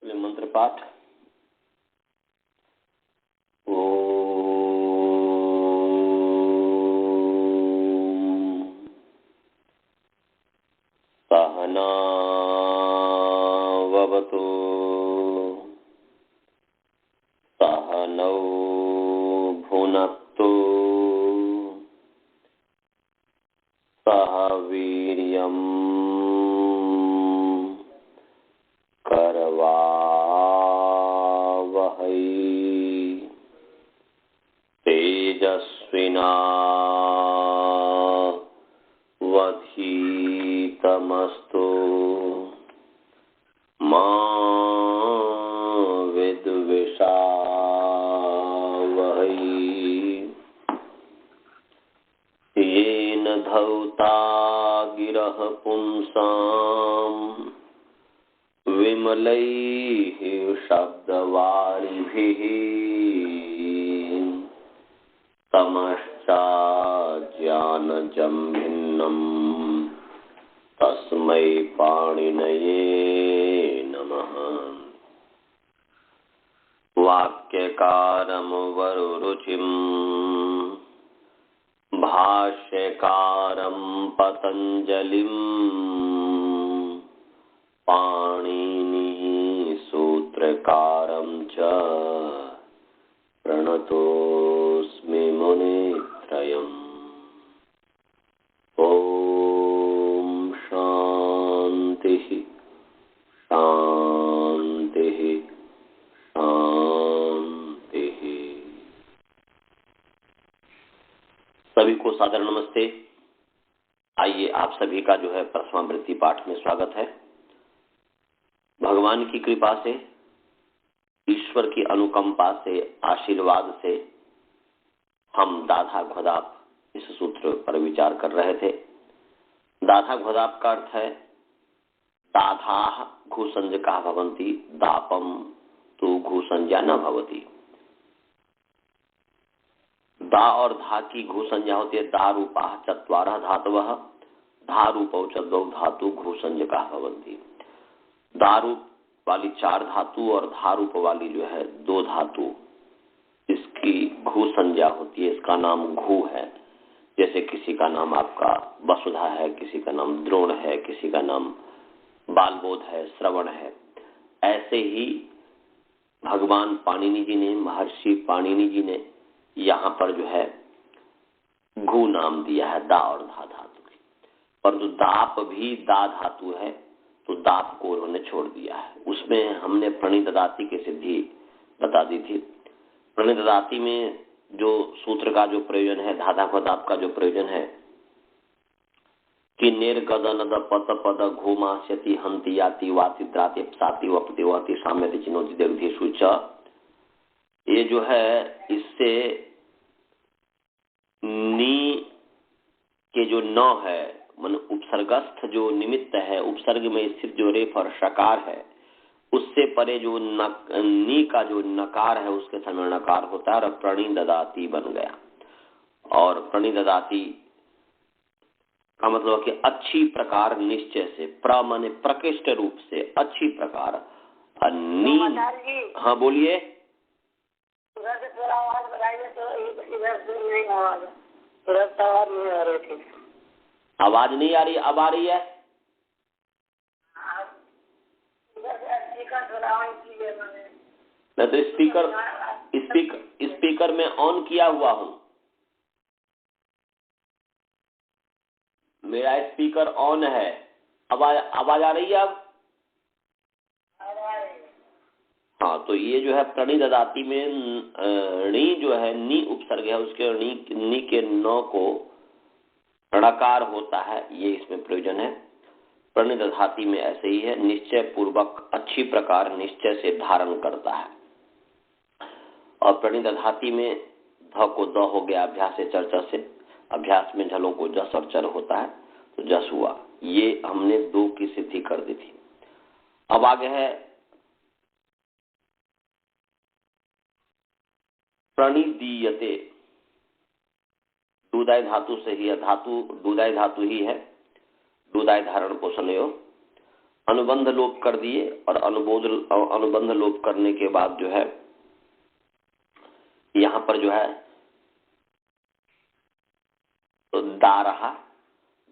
इसलिए मंत्र पाठ। सहनाववतु सहनौ भुनक्तु सह वीर्यं करवावहै तेजस्विनावधीतमस्तु मा विद्विषावहै। येन धौता गिरः पुंसां विमलैः शब्दवारिभिः तमश्चाज्ञानजं भिन्नं तस्मै पाणिनये नमः। वाक्यकारं वरुरुचिं भाष्यकारं पतञ्जलिं पाणिनिः सूत्रकारं च प्रणतोऽस्मि मुनित्रयम्। ॐ शान्तिः शान्तिः शान्तिः। सभी को सादर नमस्ते। आइए आप सभी का जो है प्रथमावृत्ति पाठ में स्वागत है। भगवान की कृपा से, ईश्वर की अनुकंपा से, आशीर्वाद से हम दाधा घोदाप इस सूत्र पर विचार कर रहे थे। दाधा घोदाप का अर्थ है दाधा घुसंजका भवन्ति दापम तु घुसंज्ञा न भवति। दा और धा की घुसंज्ञा होती है दा रूपा चत्वारः धातवः धा रूपौ च द्वौ धातु घुसंजका भवन्ति। दारूप वाली 4 धातु और धारूप वाली जो है 2 धातु, इसकी घू संज्ञा होती है। इसका नाम घू है। जैसे किसी का नाम आपका वसुधा है, किसी का नाम द्रोण है, किसी का नाम बालबोध है, श्रवण है। ऐसे ही भगवान पाणिनि जी ने, महर्षि पाणिनि जी ने यहाँ पर जो है घू नाम दिया है दा और धा धातु की। परंतु दाप भी दा धातु है तो दाप को उन्होंने छोड़ दिया है। उसमें हमने प्रणितदाति की सिद्धि बता दी थी। प्रणितदाति में जो सूत्र का जो प्रयोजन है, धाधा पदाप का जो प्रयोजन है कि निर्गदनद पत पद घूमास्यति हंति याति वाति द्राति साति वपति वाति साम्यति चिनोति देवधेषु च। ये जो है इससे नी के जो नौ है मन उपसर्गस्थ जो निमित्त है, उपसर्ग में स्थित जो रेफ और शकार है, उससे परे जो नी का जो नकार है उसके समय नकार होता है और प्रणिददाति बन गया। और प्रणिददाति का मतलब कि अच्छी प्रकार निश्चय से, प्र माने प्रकृष्ट रूप से, अच्छी प्रकार। नी, हाँ बोलिए। आवाज नहीं आ रही, अब आ रही है। मैं तो स्पीकर में ऑन किया हुआ हूँ। मेरा स्पीकर ऑन है। आवाज आ रही है अब? हाँ, तो ये जो है प्रणिददाति में णी जो है नी उपसर्ग है, उसके नी के नौ को णकार होता है। ये इसमें प्रयोजन है। प्रणिदधाति में ऐसे ही है, निश्चय पूर्वक अच्छी प्रकार निश्चय से धारण करता है। और प्रणिदधाति में ध को द हो गया अभ्यास से चर्चा से, अभ्यास में झलों को जस और चर होता है तो जस हुआ। ये हमने 2 की सिद्धि कर दी थी। अब आगे है प्रणिदीयते। दूदाय धातु से ही है, धातु दूदाय धातु ही है, दूदाय धारण पोषणयो। अनुबंध लोप कर दिए और अनुबंध लोप करने के बाद जो है यहां पर जो है तो दा रहा,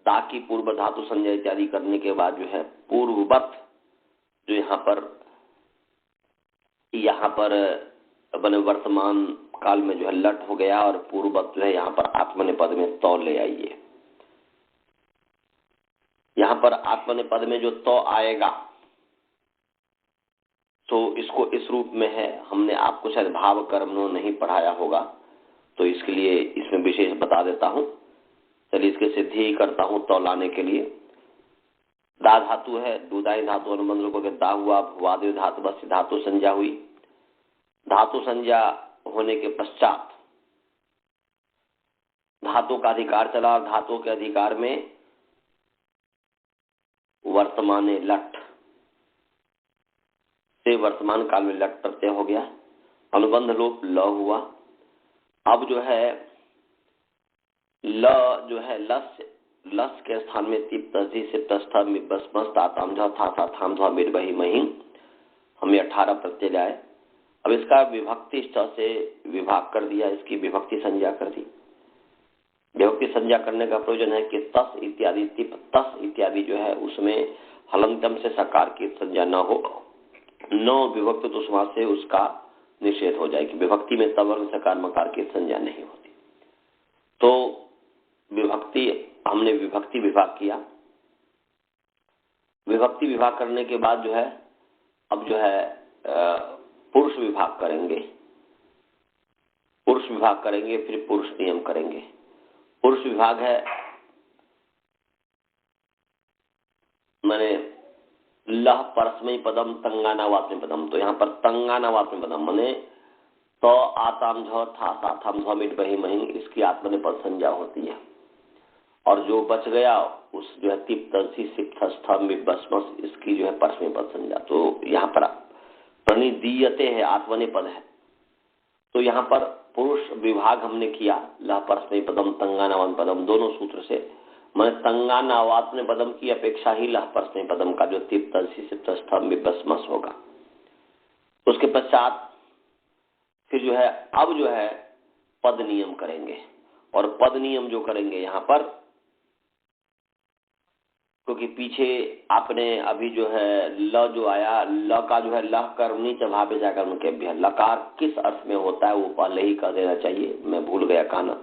दा की पूर्व धातु संज्ञा इत्यादि करने के बाद जो है पूर्ववत जो यहाँ पर बने वर्तमान काल में जो है लट हो गया और पूर्ववत जो है यहाँ पर आत्मनेपद में तौ ले आइए। यहाँ पर आत्मनेपद में जो तौ आएगा तो इसको इस रूप में है, हमने आपको शायद भाव कर्मणो नहीं पढ़ाया होगा तो इसके लिए इसमें विशेष बता देता हूं। चलिए इसके सिद्धि ही करता हूं तौ लाने के लिए। दा धातु है, दुदाई धातु अनुबंध को दा हुआ, भुवादि धातु बस धातु संज्ञा हुई। धातु संज्ञा होने के पश्चात धातु का अधिकार चला और धातु के अधिकार में वर्तमान लट से वर्तमान काल में लट प्रत्यय हो गया, अनुबंध लोप ल हुआ। अब जो है ल जो है लस के स्थान में तिप तजी से तस्था में बस ताताम था थाम ध्वा मिर्वही मही हमें 18 प्रत्यय लाए। अब इसका विभक्ति से विभाग कर दिया, इसकी विभक्ति संज्ञा कर दी। विभक्ति संज्ञा करने का प्रयोजन है कि तस इत्यादि तिप तस इत्यादि जो है उसमें हलंतम से सकार की संज्ञा न हो, न विभक्त तो समास से उसका निषेध हो जाए कि विभक्ति में तवर्ग सकार मकार की संज्ञा नहीं होती। तो विभक्ति हमने विभक्ति विभाग किया। विभक्ति विभाग करने के बाद जो है अब जो है पुरुष विभाग करेंगे। पुरुष विभाग करेंगे फिर पुरुष नियम करेंगे। पुरुष विभाग है माने लह परस्मय पदम तंगानावात्म पदम। तो यहाँ पर तंगानावात्म पदम माने तो आताम झ था साथम झ मिट बही मही, इसकी आत्मनेपद संज्ञा होती है। और जो बच गया उस जो है तिप तलसी सिप स्थम बसमस, इसकी जो है परस्मय पद संज्ञा। तो यहाँ पर प्रणिदीयते है, आत्मनेपद है। तो यहाँ पर पुरुष विभाग हमने किया लह परस्मय पदम तंगानावात्म पदम दोनों सूत्र से। मैं तंगानावात्म पदम की अपेक्षा ही लह परस्मय पदम का जो तिप तलसी सिप स्थम बसमस होगा। उसके पश्चात फिर जो है अब जो है पद नियम करेंगे। और पद नियम जो करेंगे यहाँ पर, क्योंकि पीछे आपने अभी जो है ल जो आया, ल का जो है लह कर्मणी चभावे जाकर के लकार किस अर्थ में होता है वो पहले ही कह देना चाहिए, मैं भूल गया कहना।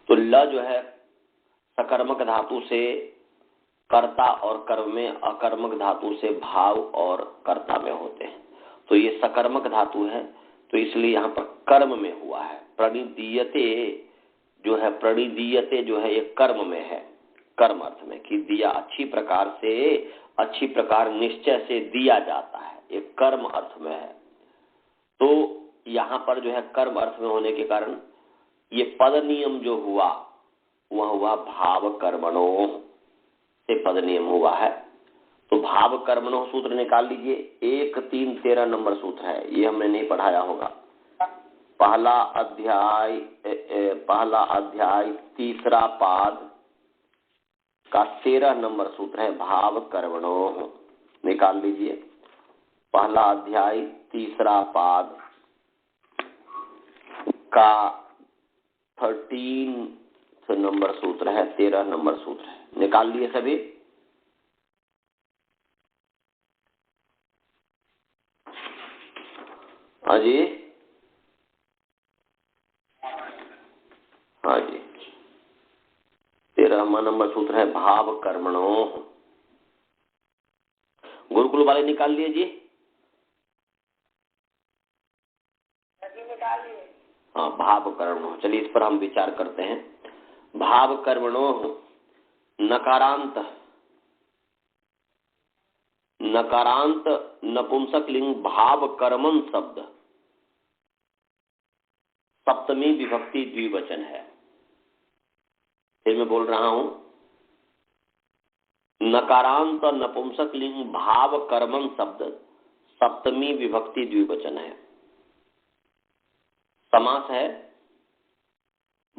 तो ल जो है सकर्मक धातु से कर्ता और कर्म में, अकर्मक धातु से भाव और कर्ता में होते हैं। तो ये सकर्मक धातु है तो इसलिए यहाँ पर कर्म में हुआ है। प्रणिदीयते जो है, प्रणिदीयते जो है ये कर्म में है, कर्म अर्थ में कि दिया अच्छी प्रकार से, अच्छी प्रकार निश्चय से दिया जाता है, एक कर्म अर्थ में है। तो यहाँ पर जो है कर्म अर्थ में होने के कारण ये पद नियम जो हुआ वह हुआ भाव कर्मणो से पद नियम हुआ है। तो भाव कर्मणो सूत्र निकाल लीजिए, 1, 3, 13 नंबर सूत्र है, ये हमने नहीं पढ़ाया होगा। पहला अध्याय तीसरा पाद का 13 नंबर सूत्र है भाव कर्मणो, निकाल लीजिए। पहला अध्याय तीसरा पाद का 13 नंबर सूत्र है, 13 नंबर सूत्र है, निकाल लिए सभी। हाँ जी, हाँ जी, 13वां नंबर सूत्र है भाव कर्मणो। गुरुकुल वाले निकाल लिए जी? हाँ, भाव कर्मणो। चलिए इस पर हम विचार करते हैं। भाव कर्मणो नकारांत, नकारांत नपुंसक लिंग भाव कर्मन शब्द सप्तमी विभक्ति द्विवचन है। फिर मैं बोल रहा हूं, नकारांत नपुंसक लिंग भाव कर्मन शब्द सप्तमी विभक्ति द्विवचन है। समास है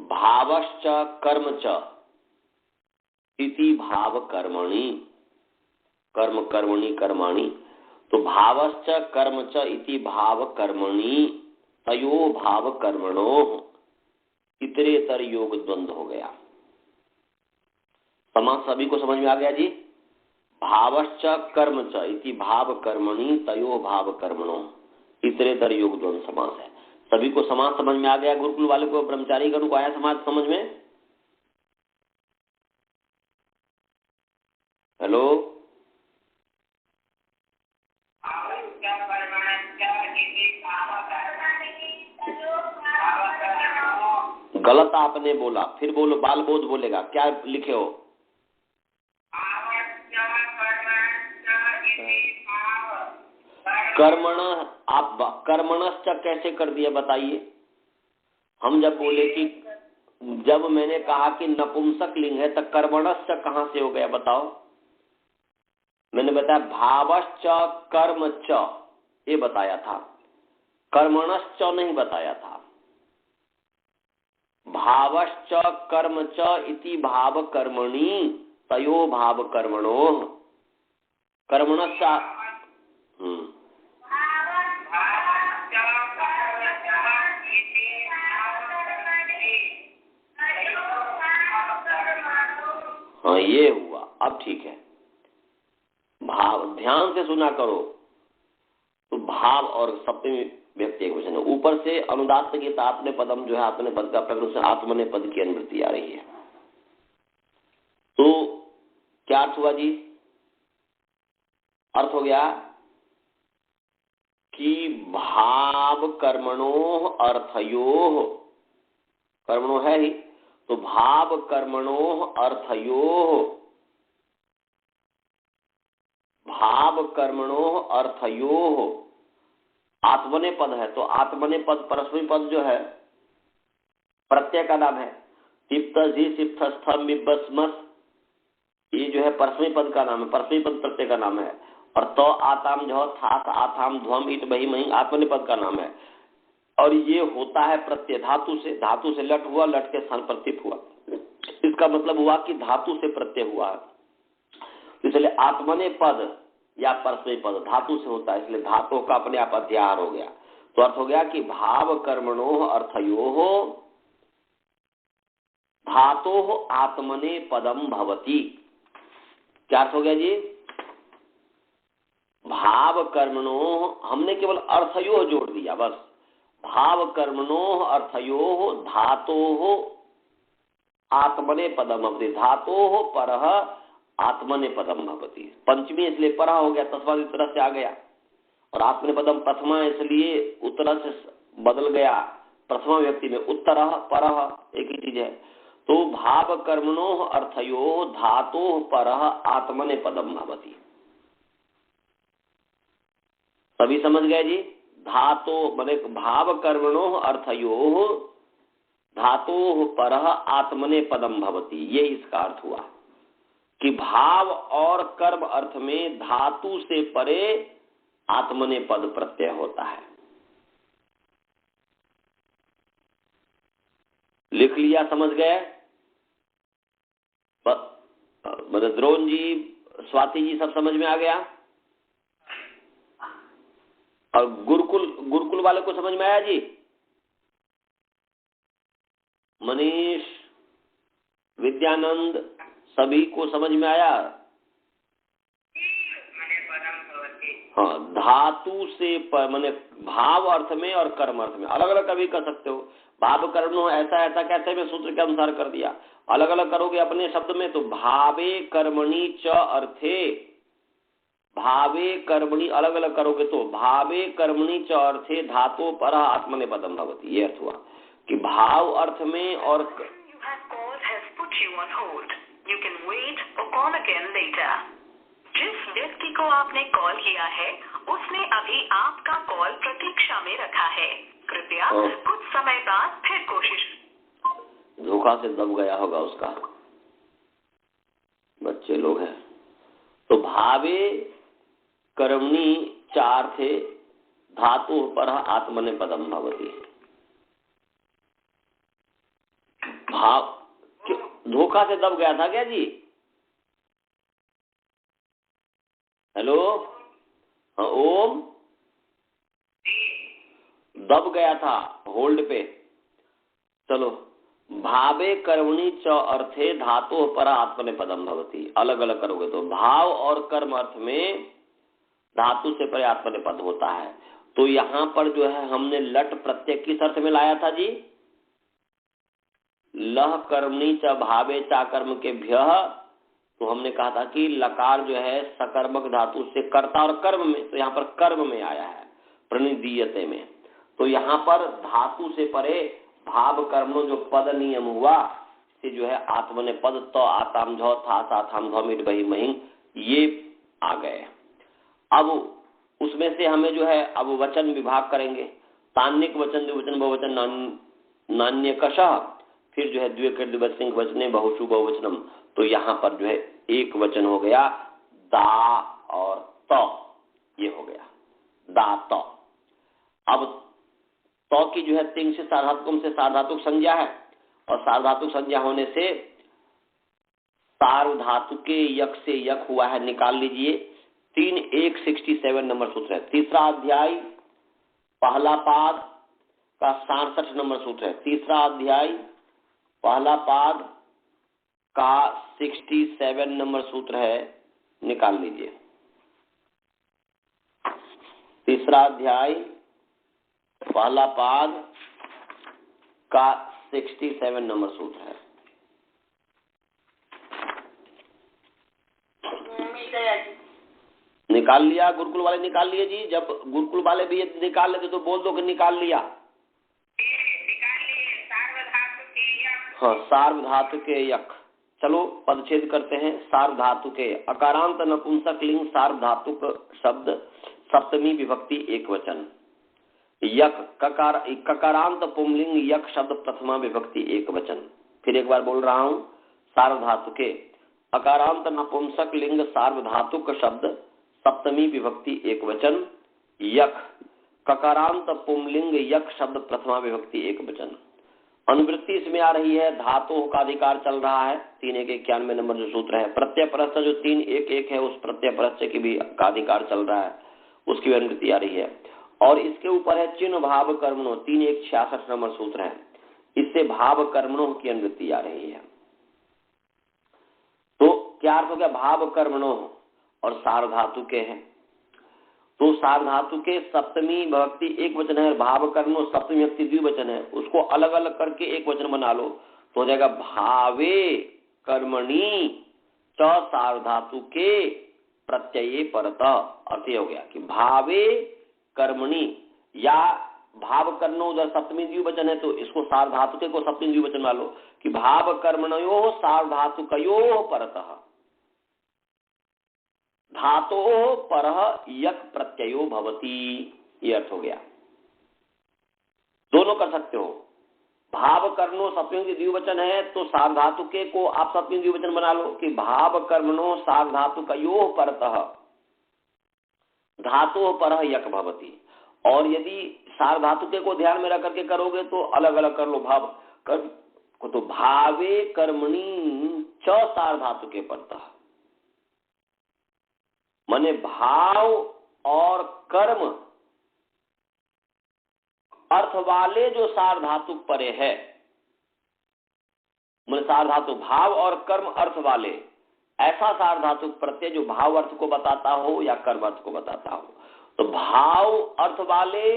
भावश्च कर्म च इति भाव कर्मणि। कर्म कर्मणि कर्माणि, तो भावश्च कर्म च इति भाव कर्मणि तयो भाव कर्मणो इतरेतर योग द्वंद्व हो गया। समास सभी को समझ में आ गया जी? भावश्च कर्म च इति भाव कर्मणि तयो भाव कर्मणो इतरेतर योग द्वंद्व समास है। सभी को समास समझ में आ गया? गुरुकुल वाले को, ब्रह्मचारी गण को आया समास समझ में? हेलो, गलत आपने बोला, फिर बोलो, बाल बोध बोलेगा। क्या लिखे हो? कर्मण, आप कर्मणश्च कैसे कर दिया बताइए? हम जब बोले कि, जब मैंने कहा कि नपुंसक लिंग है, तो कर्मणश्च कहां से हो गया बताओ? मैंने बताया भावश्च कर्म च, ये बताया था, कर्मणश्च नहीं बताया था। भावश्च कर्म च इति भाव कर्मणि तयो भाव कर्मणो कर्मणश्च। हाँ, ये हुआ, अब ठीक है। भाव ध्यान से सुना करो। तो भाव और सप्तमी व्यक्ति एक वचन है। ऊपर से अनुदात्त की आत्मने पदम जो है, आत्मने पद का प्रकरण से आत्मने पद की अनुवृत्ति आ रही है। तो क्या अर्थ हुआ जी? अर्थ हो गया कि भाव कर्मणो अर्थयो, कर्मणो है ही, तो भाव कर्मणो अर्थयो, भाव कर्मणो अर्थयो आत्मने पद है। तो आत्मने पद परस्मै पद जो है प्रत्यय का नाम है। तिप्त जी सिप्त स्थम बिब्बस्मस, ये जो है परस्मै पद का नाम है, परस्मै पद प्रत्यय का नाम है। और तो आताम जो थास आथाम ध्वम ईट बही मही आत्मने पद का नाम है। और ये होता है प्रत्यय धातु से, धातु से लट हुआ, लट के स्थान पर तिप हुआ। इसका मतलब हुआ कि धातु से प्रत्यय हुआ है। इसलिए आत्मने पद या परस्मै पद धातु से होता है, इसलिए धातु का अपने आप अध्याहार हो गया। तो अर्थ हो गया कि भाव कर्मणो अर्थयो धातो आत्मने पदम भवति। क्या अर्थ हो गया जी? भाव कर्मणो, हमने केवल अर्थयो जोड़ दिया बस। भाव कर्मणो अर्थयो धातो आत्मने पदम भवति, धातो परः आत्मने पदम भवति। पंचमी इसलिए परः हो गया, तस्मात् उत्तर से आ गया। और आत्मने पदम प्रथमा इसलिए उत्तर से बदल गया, प्रथमा व्यक्ति में उत्तरः परः एक ही चीज है। तो भाव कर्मणो अर्थयो धातो परः आत्मने पदम भवति। सभी समझ गए जी? धातो माने भाव कर्मणो अर्थयो धातो परः आत्मने पदम भवति, ये इसका अर्थ हुआ कि भाव और कर्म अर्थ में धातु से परे आत्मने पद प्रत्यय होता है। लिख लिया, समझ गए? द्रोण जी, स्वाति जी, सब समझ में आ गया? और गुरुकुल वाले को समझ में आया जी? मनीष, विद्यानंद, सभी को समझ में आया? हाँ, धातु से माने भाव अर्थ में और कर्म अर्थ में अलग अलग कभी कर सकते हो। भाव कर्म हो ऐसा ऐसा कैसे में सूत्र के अनुसार कर दिया। अलग अलग करोगे अपने शब्द में तो भावे कर्मणि च अर्थे, भावे कर्मणि अलग अलग करोगे तो भावे कर्मणि च अर्थे धातो पर आत्मने पदम भवति। ये अर्थ हुआ कि भाव अर्थ में और जिस व्यक्ति को आपने कॉल किया है उसने अभी आपका कॉल प्रतीक्षा में रखा है। कृपया कुछ समय बाद फिर कोशिश। धोखा से दब गया होगा उसका, बच्चे लोग हैं। तो भावे कर्मणि चार थे, धातु पर आत्मने पदम भवति। भाव धोखा से दब गया था क्या जी? हेलो, हाँ ओम, दब गया था होल्ड पे। चलो, भावे कर्मणि च अर्थे धातु पर आत्मनेपदम भवति। अलग अलग करोगे तो भाव और कर्म अर्थ में धातु से परे आत्मनेपद होता है। तो यहाँ पर जो है हमने लट प्रत्यय किस अर्थ में लाया था जी? लह कर्मणि च भावे चा कर्म के भ्यः। तो हमने कहा था कि लकार जो है सकर्मक धातु से कर्ता और कर्म में, तो यहाँ पर कर्म में आया है प्रणिदीयते में। तो यहाँ पर धातु से परे भाव कर्मणो जो पद नियम हुआ से जो है आत्मने पद तो आताम झौ था साथाम झौ मिट बही मही ये आ गए। अब उसमें से हमें जो है अब वचन विभाग करेंगे। तान्निक वचन, द्विवचन, बहुवचन, नान्य कशः, फिर जो है द्विकृत द्विवचन वचने बहुशु बहुवचनम। तो यहाँ पर जो है एक वचन हो गया दा और त, ये हो गया दा त। अब तो की जो है तिंग से सार्वधातुकम से सार्वधातुक संज्ञा है, और सार्वधातुक संज्ञा होने से सार्वधातुके यक से यक हुआ है, निकाल लीजिए। 3.167 नंबर सूत्र है। तीसरा अध्याय पहला पाद का 67 नंबर सूत्र है। तीसरा अध्याय पहला पाद का 67 नंबर सूत्र है, निकाल लीजिए। तीसरा अध्याय पहला पाद का 67 नंबर सूत्र है। निकाल लिया? गुरुकुल वाले निकाल लिए जी? जब गुरुकुल वाले भी निकाल लेते तो बोल दो कि निकाल लिया। हाँ, सार्वधातु के यक। चलो पदच्छेद करते हैं। सार्वधातु के अकारांत नपुंसक लिंग सार्वधातुक शब्द सप्तमी विभक्ति एक वचन। यक ककारांत पुंलिंग यक शब्द प्रथमा विभक्ति एक वचन। फिर एक बार बोल रहा हूं, सार्वधातु के अकारांत नपुंसक लिंग सार्वधातुक शब्द सप्तमी विभक्ति एक वचन। यक ककारांत पुंलिंग यक शब्द प्रथमा विभक्ति एक वचन। अनुवृत्ति इसमें आ रही है, धातु का अधिकार चल रहा है। 3.191 नंबर जो सूत्र है। प्रत्यय परस्य जो 3.1.1 है उस प्रत्यय परस्य की भी का अधिकार चल रहा है, उसकी भी अनुवृत्ति आ रही है। और इसके ऊपर है चिन्ह भाव कर्मणों, 3.166 नंबर सूत्र है। इससे भाव कर्मणों की अनुवृत्ति आ रही है। तो क्या अर्थ हो गया? भाव कर्मणों और सार्वधातु के हैं। तो सार्वधातु के सप्तमी विभक्ति एक वचन है, भाव कर्मणों सप्तमी विभक्ति द्विवचन है। उसको अलग अलग करके एक वचन बना लो तो हो जाएगा भावे कर्मणि च सार्वधातु के प्रत्यये परतः। अर्थ हो गया कि भावे कर्मणि या भाव कर्मणो उधर सप्तमी द्विवचन है तो इसको सार्वधातुके को सप्तमी द्विवचन मान लो कि भाव कर्मणयो सार्वधातुकयो परतः धातो परः यक प्रत्ययो भवति। ये अर्थ हो गया। दोनों कर सकते हो। भाव कर्मणो सप्तमी द्विवचन है तो सार्वधातुके को आप सप्तमी द्विवचन बना लो कि भाव कर्मणो सार्वधातुकयो परतः धातो परः यक भवति। और यदि सार्वधातुके को ध्यान में रख करके करोगे तो अलग अलग कर लो। भाव कर्म को तो भावे कर्मणि च सार्वधातुके परतः, माने भाव और कर्म अर्थ वाले जो सार्वधातुक परे है, सार्वधातु भाव और कर्म अर्थ वाले, ऐसा सार्वधातुक प्रत्यय जो भाव अर्थ को बताता हो या कर्म अर्थ को बताता हो। तो भाव अर्थ वाले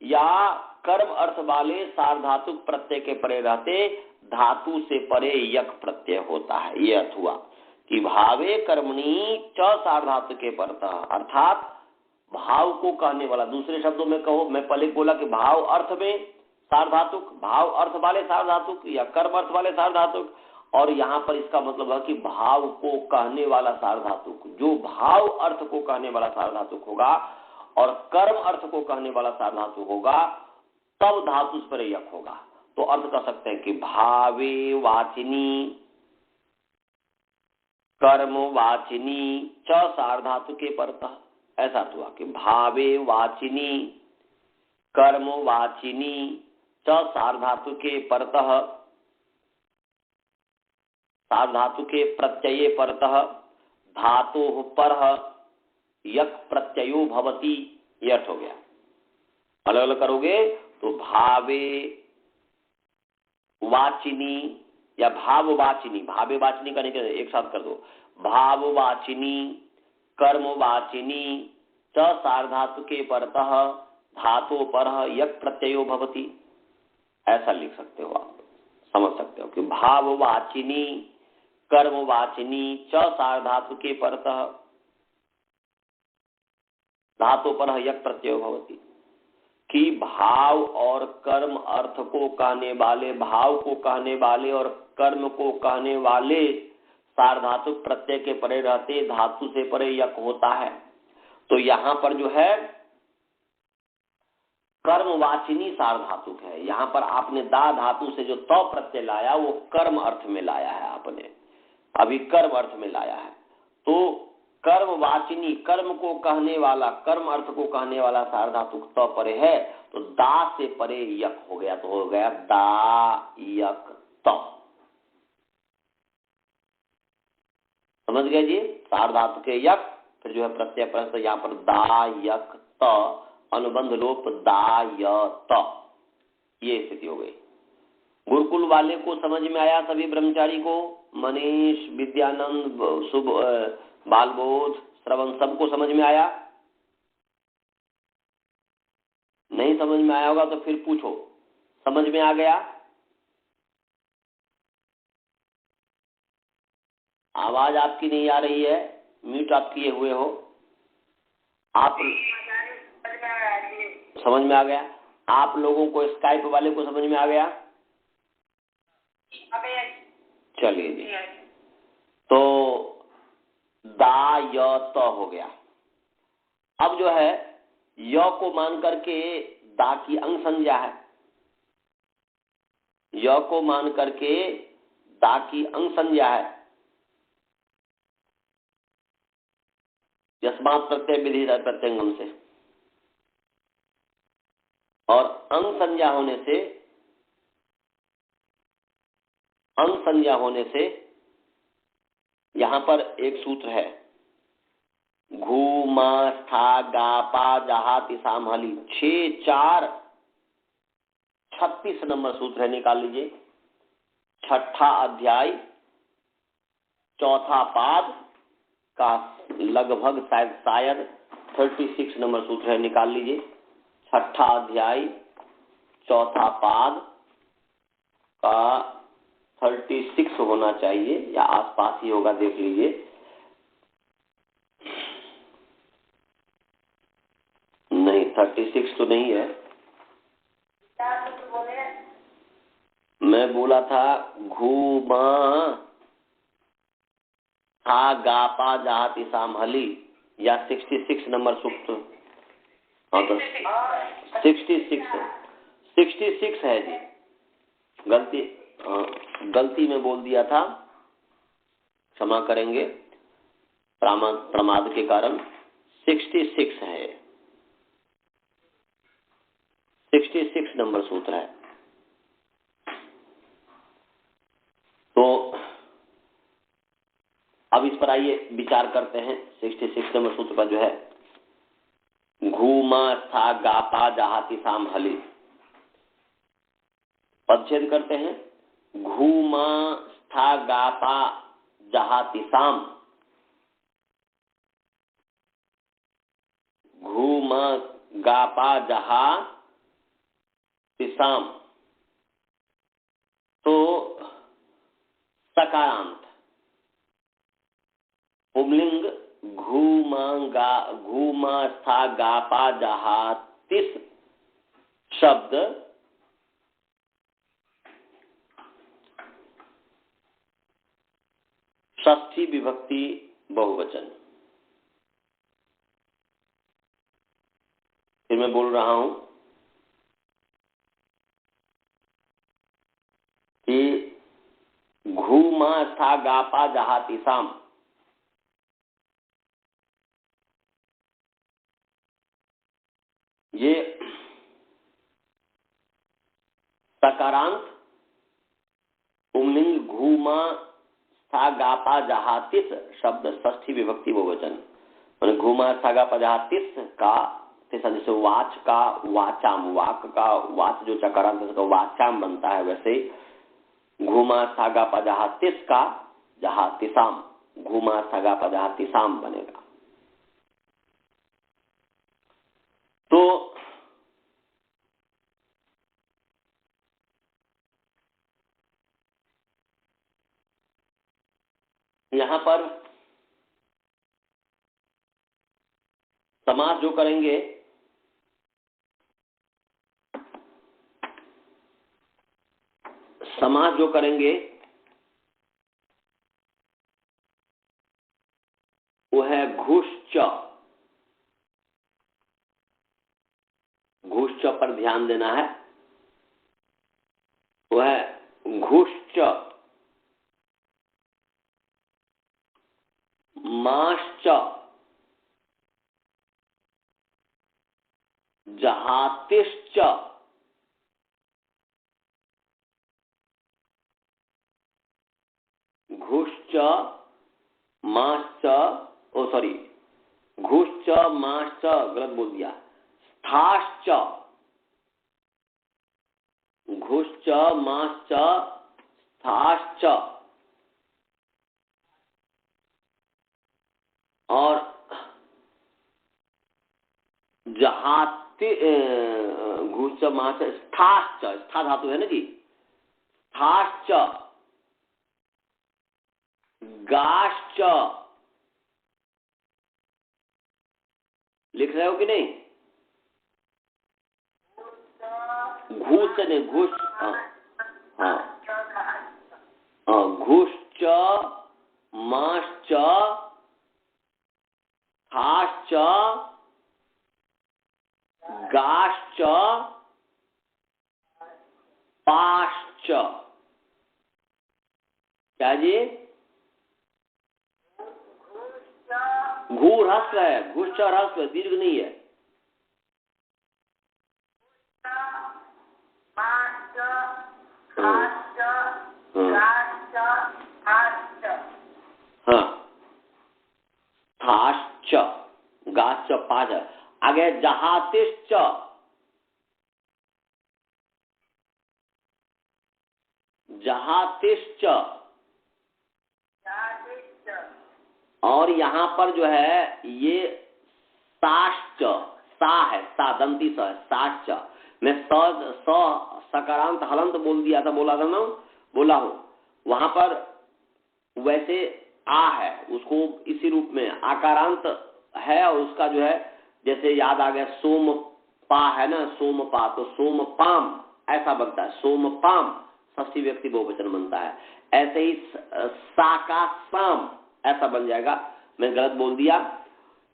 या कर्म अर्थ वाले सार्वधातुक प्रत्यय के परे रहते धातु से परे यक प्रत्यय होता है। ये अर्थ हुआ कि भावे कर्मणि च सार्वधातुके परतः, अर्थात भाव को कहने वाला। दूसरे शब्दों में कहो, मैं पहले बोला कि भाव अर्थ में सार्वधातुक, भाव अर्थ वाले सार्वधातुक या कर्म अर्थ वाले सार्वधातुक, और यहाँ पर इसका मतलब है कि भाव को कहने वाला सार्वधातुक। जो भाव अर्थ को कहने वाला सार्वधातुक होगा और कर्म अर्थ को कहने वाला सार्वधातुक होगा तब धातु पर यक होगा। तो अर्थ कर सकते हैं कि भावे वाचिनी कर्म वाचिनी च सार्वधातुके परतः। ऐसा हुआ कि भावे वाचिनी कर्म वाचिनी च सार्वधातुके परतः सार्वधातुके प्रत्यये परतः धातोः परः यक प्रत्ययो भवति, ये अर्थ हो गया। अलग अलग करोगे तो भावे वाचिनी या भाववाचिनी, भावे वाचिनी करने के एक साथ कर दो, भाववाचिनी कर्मवाचिनी च सार्वधातु के परतः धातु पर यक प्रत्ययो भवति, ऐसा लिख सकते हो आप, समझ सकते हो कि भाववाचिनी कर्मवाचिनी च सार्वधातु के परतः धातु पर यक प्रत्ययो भवति, कि भाव और कर्म अर्थ को कहने वाले, भाव को कहने वाले और कर्म को कहने वाले सार्वधातु प्रत्यय के परे रहते धातु से परे यक होता है। तो यहां पर जो है कर्मवाचिनी सार्वधातुक है। यहां पर आपने दा धातु से जो त प्रत्यय लाया वो कर्म अर्थ में लाया है, आपने अभी कर्म अर्थ में लाया है। तो कर्मवाचिनी कर्म को कहने वाला, कर्म अर्थ को कहने वाला सार्वधातुक त परे है, तो दा से परे यक हो गया, तो हो गया दा यक त। समझ गए जी? सार्वधातुक के यक, फिर जो है प्रत्यय पर, यहाँ पर दा यक त, अनुबंध लोप दा य त, ये स्थिति हो गई। गुरुकुल वाले को समझ में आया? सभी ब्रह्मचारी को, मनीष, विद्यानंद, शुभ, बालबोध, श्रवण, सबको समझ में आया? नहीं समझ में आया होगा तो फिर पूछो, समझ में आ गया? आवाज आपकी नहीं आ रही है, म्यूट आप किए हुए हो। आप समझ में आ गया? आप लोगों को, स्काइप वाले को समझ में आ गया? चलिए जी, तो दा य त हो गया। अब जो है य को मान करके दा की अंग संज्ञा है, य को मान करके दा की अंग संज्ञा है। यस्मात् प्रत्यय विधि प्रत्यंगम से, और अंग संज्ञा होने से, अंग संज्ञा होने से यहां पर एक सूत्र है, घू मा स्था गा पा जहा तिसाम हली, 6 4 36 नंबर सूत्र है, निकाल लीजिए। छठा अध्याय चौथा पाद का लगभग शायद 36 नंबर सूत्र है, निकाल लीजिए। छठा अध्याय चौथा पाद का 36 होना चाहिए या आसपास ही होगा, देख लीजिए। नहीं, 36 तो नहीं है। मैं बोला था घूमा हा गा पा जहाती सामहली, या 66 नंबर सूत्र। हाँ तो 66 है जी, गलती में बोल दिया था, क्षमा करेंगे प्रमाद के कारण। 66 है, 66 नंबर सूत्र है। तो अब इस पर आइए विचार करते हैं। 66 नंबर सूत्र पर जो है, घूमा स्था गापा जहाती साम हली, पदच्छेद करते हैं। घूमा स्था गापा जहाती साम, घूमा गापा जहा तिसाम, तो सकारांत पुंलिंग घूमा स्था गापा जहा तिस शब्द षष्ठी विभक्ति बहुवचन। फिर मैं बोल रहा हूं कि घूमा स्था गापा जहाती साम, ये सकारांत पुंलिंग घूमा स्था गापा जहातिस शब्द षष्ठी विभक्ति बहुवचन। घूमा सागा पजहा तिस का जैसे वाच का वाचाम, वाक का वाच जो चकारांत का वाचाम बनता है, वैसे घूमा सागा पजहा तिस का जहा तिसाम, घूमा सागा पजहा तिसाम बनेगा। तो यहां पर समास जो करेंगे वो है घुश्च। घुश्च पर ध्यान देना है। वो है घुश्च, माश्च, जहातिश्च, घुश्च माश्च, घुश्च माश्च गलत बोल दिया, स्थाश्च, घुश्च माश्च स्थाश्च, और जहाति घुश्च माश्च स्थाश्च, स्था धातु है ना जी, स्थाश्च, गाश्च, लिख रहे हो कि नहीं? घूस नहीं, घुश, घुश्च माश्च स्थाश्च गाश्च पाश्च। क्या जी? घूर ह्रस्व है, घुश्च ह्रस्व, दीर्घ नहीं है। हाँ, थाश्च गाश्च पाश्च। आगे जहातिश्च, जहातिश्च, और यहां पर जो है ये साश्च, सा है, सा दंती स है, साश्च। मैं सकारांत हलंत बोल दिया था, बोला हूं। वहां पर वैसे आ है, उसको इसी रूप में आकारांत है, और उसका जो है जैसे याद आ गया सोम पा है ना, सोम पा, तो सोम पाम ऐसा बनता है, सोम पाम षष्ठी व्यक्ति बहुवचन बनता है। ऐसे ही सा का साम ऐसा बन जाएगा। मैं गलत बोल दिया।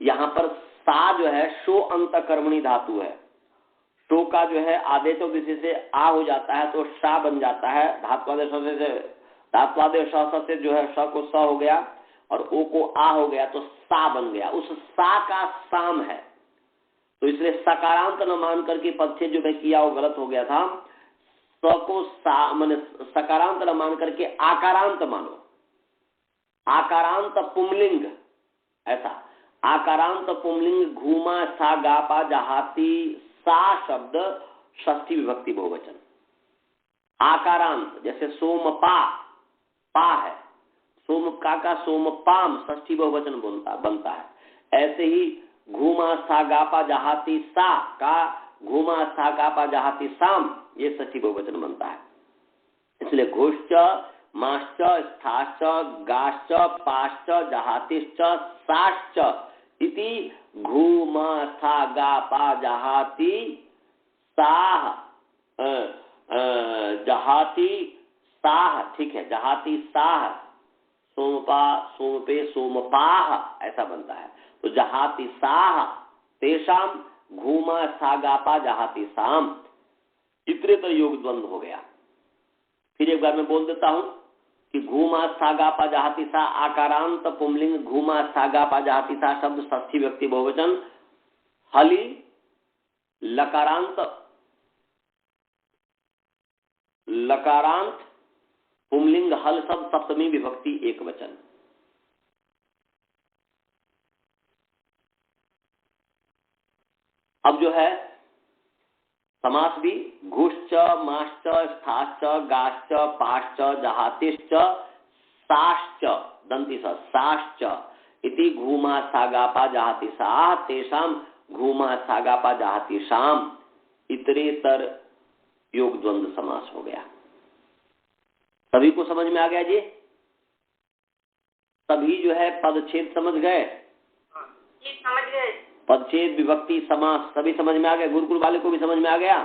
यहां पर सा जो है शो अंतकर्मणी धातु है। शो का जो है आदेश और विशेष से आ हो जाता है तो शा बन जाता है। धात्वादेश से धात्वादेश से जो है स को स हो गया और ओ को आ हो गया तो सा बन गया। उस सा का साम है, तो इसलिए सकारांत न मान करके पदच्छेद जो मैं किया वो गलत हो गया था। स को सा माने सकारांत न मान करके आकारांत मानो। आकारांत पुंलिंग, ऐसा आकारांत पुंलिंग घूमा सा गापा जहाती सा शब्द षष्ठी विभक्ति बहुवचन। आकारांत जैसे सोम पा है, सोम का सोम पाम षष्ठी बहुवचन बनता है। ऐसे ही घूमा सा गापा जहाती सा का घूमा सा गापा जहाती साम ये षष्ठी बहुवचन बनता है। इसलिए घुश्च माश्च स्थाश्च गाश्च पाश्च जहातिश्च साश्च इति घूमा सा गापा जहाती साह जहाती साह, ठीक है, जहाती साह सोमपा सोमपे सोमपाह ऐसा बनता है। तो जहाती साह तेषाम घूमा सागापा जहाती साम, इतने तो योग द्वंद्व हो गया। फिर एक बार मैं बोल देता हूं कि घूमा सागापा जहाती सा आकारांत पुंलिंग घूमा सागापा जहाती सा शब्द षष्ठी व्यक्ति बहुवचन हली लकारांत पुंलिंग हल शब्द सप्तमी विभक्ति एक वचन। अब जो है समास भी घुश्च, माश्च, स्थाश्च, गाश्च, पाश्च, जहातिश्च, साश्च, दंती स साश्च इति घूमा सागापा जहाति साह तेषाम घूमा सागापा जहाति शाम इतरेतर योग द्वंद्व समास हो गया। सभी को समझ में आ गया जी? सभी जो है पदच्छेद समझ गए? समझ गए। पदच्छेद विभक्ति समास सभी समझ में आ गया? गुरुकुल वाले को भी समझ में आ गया?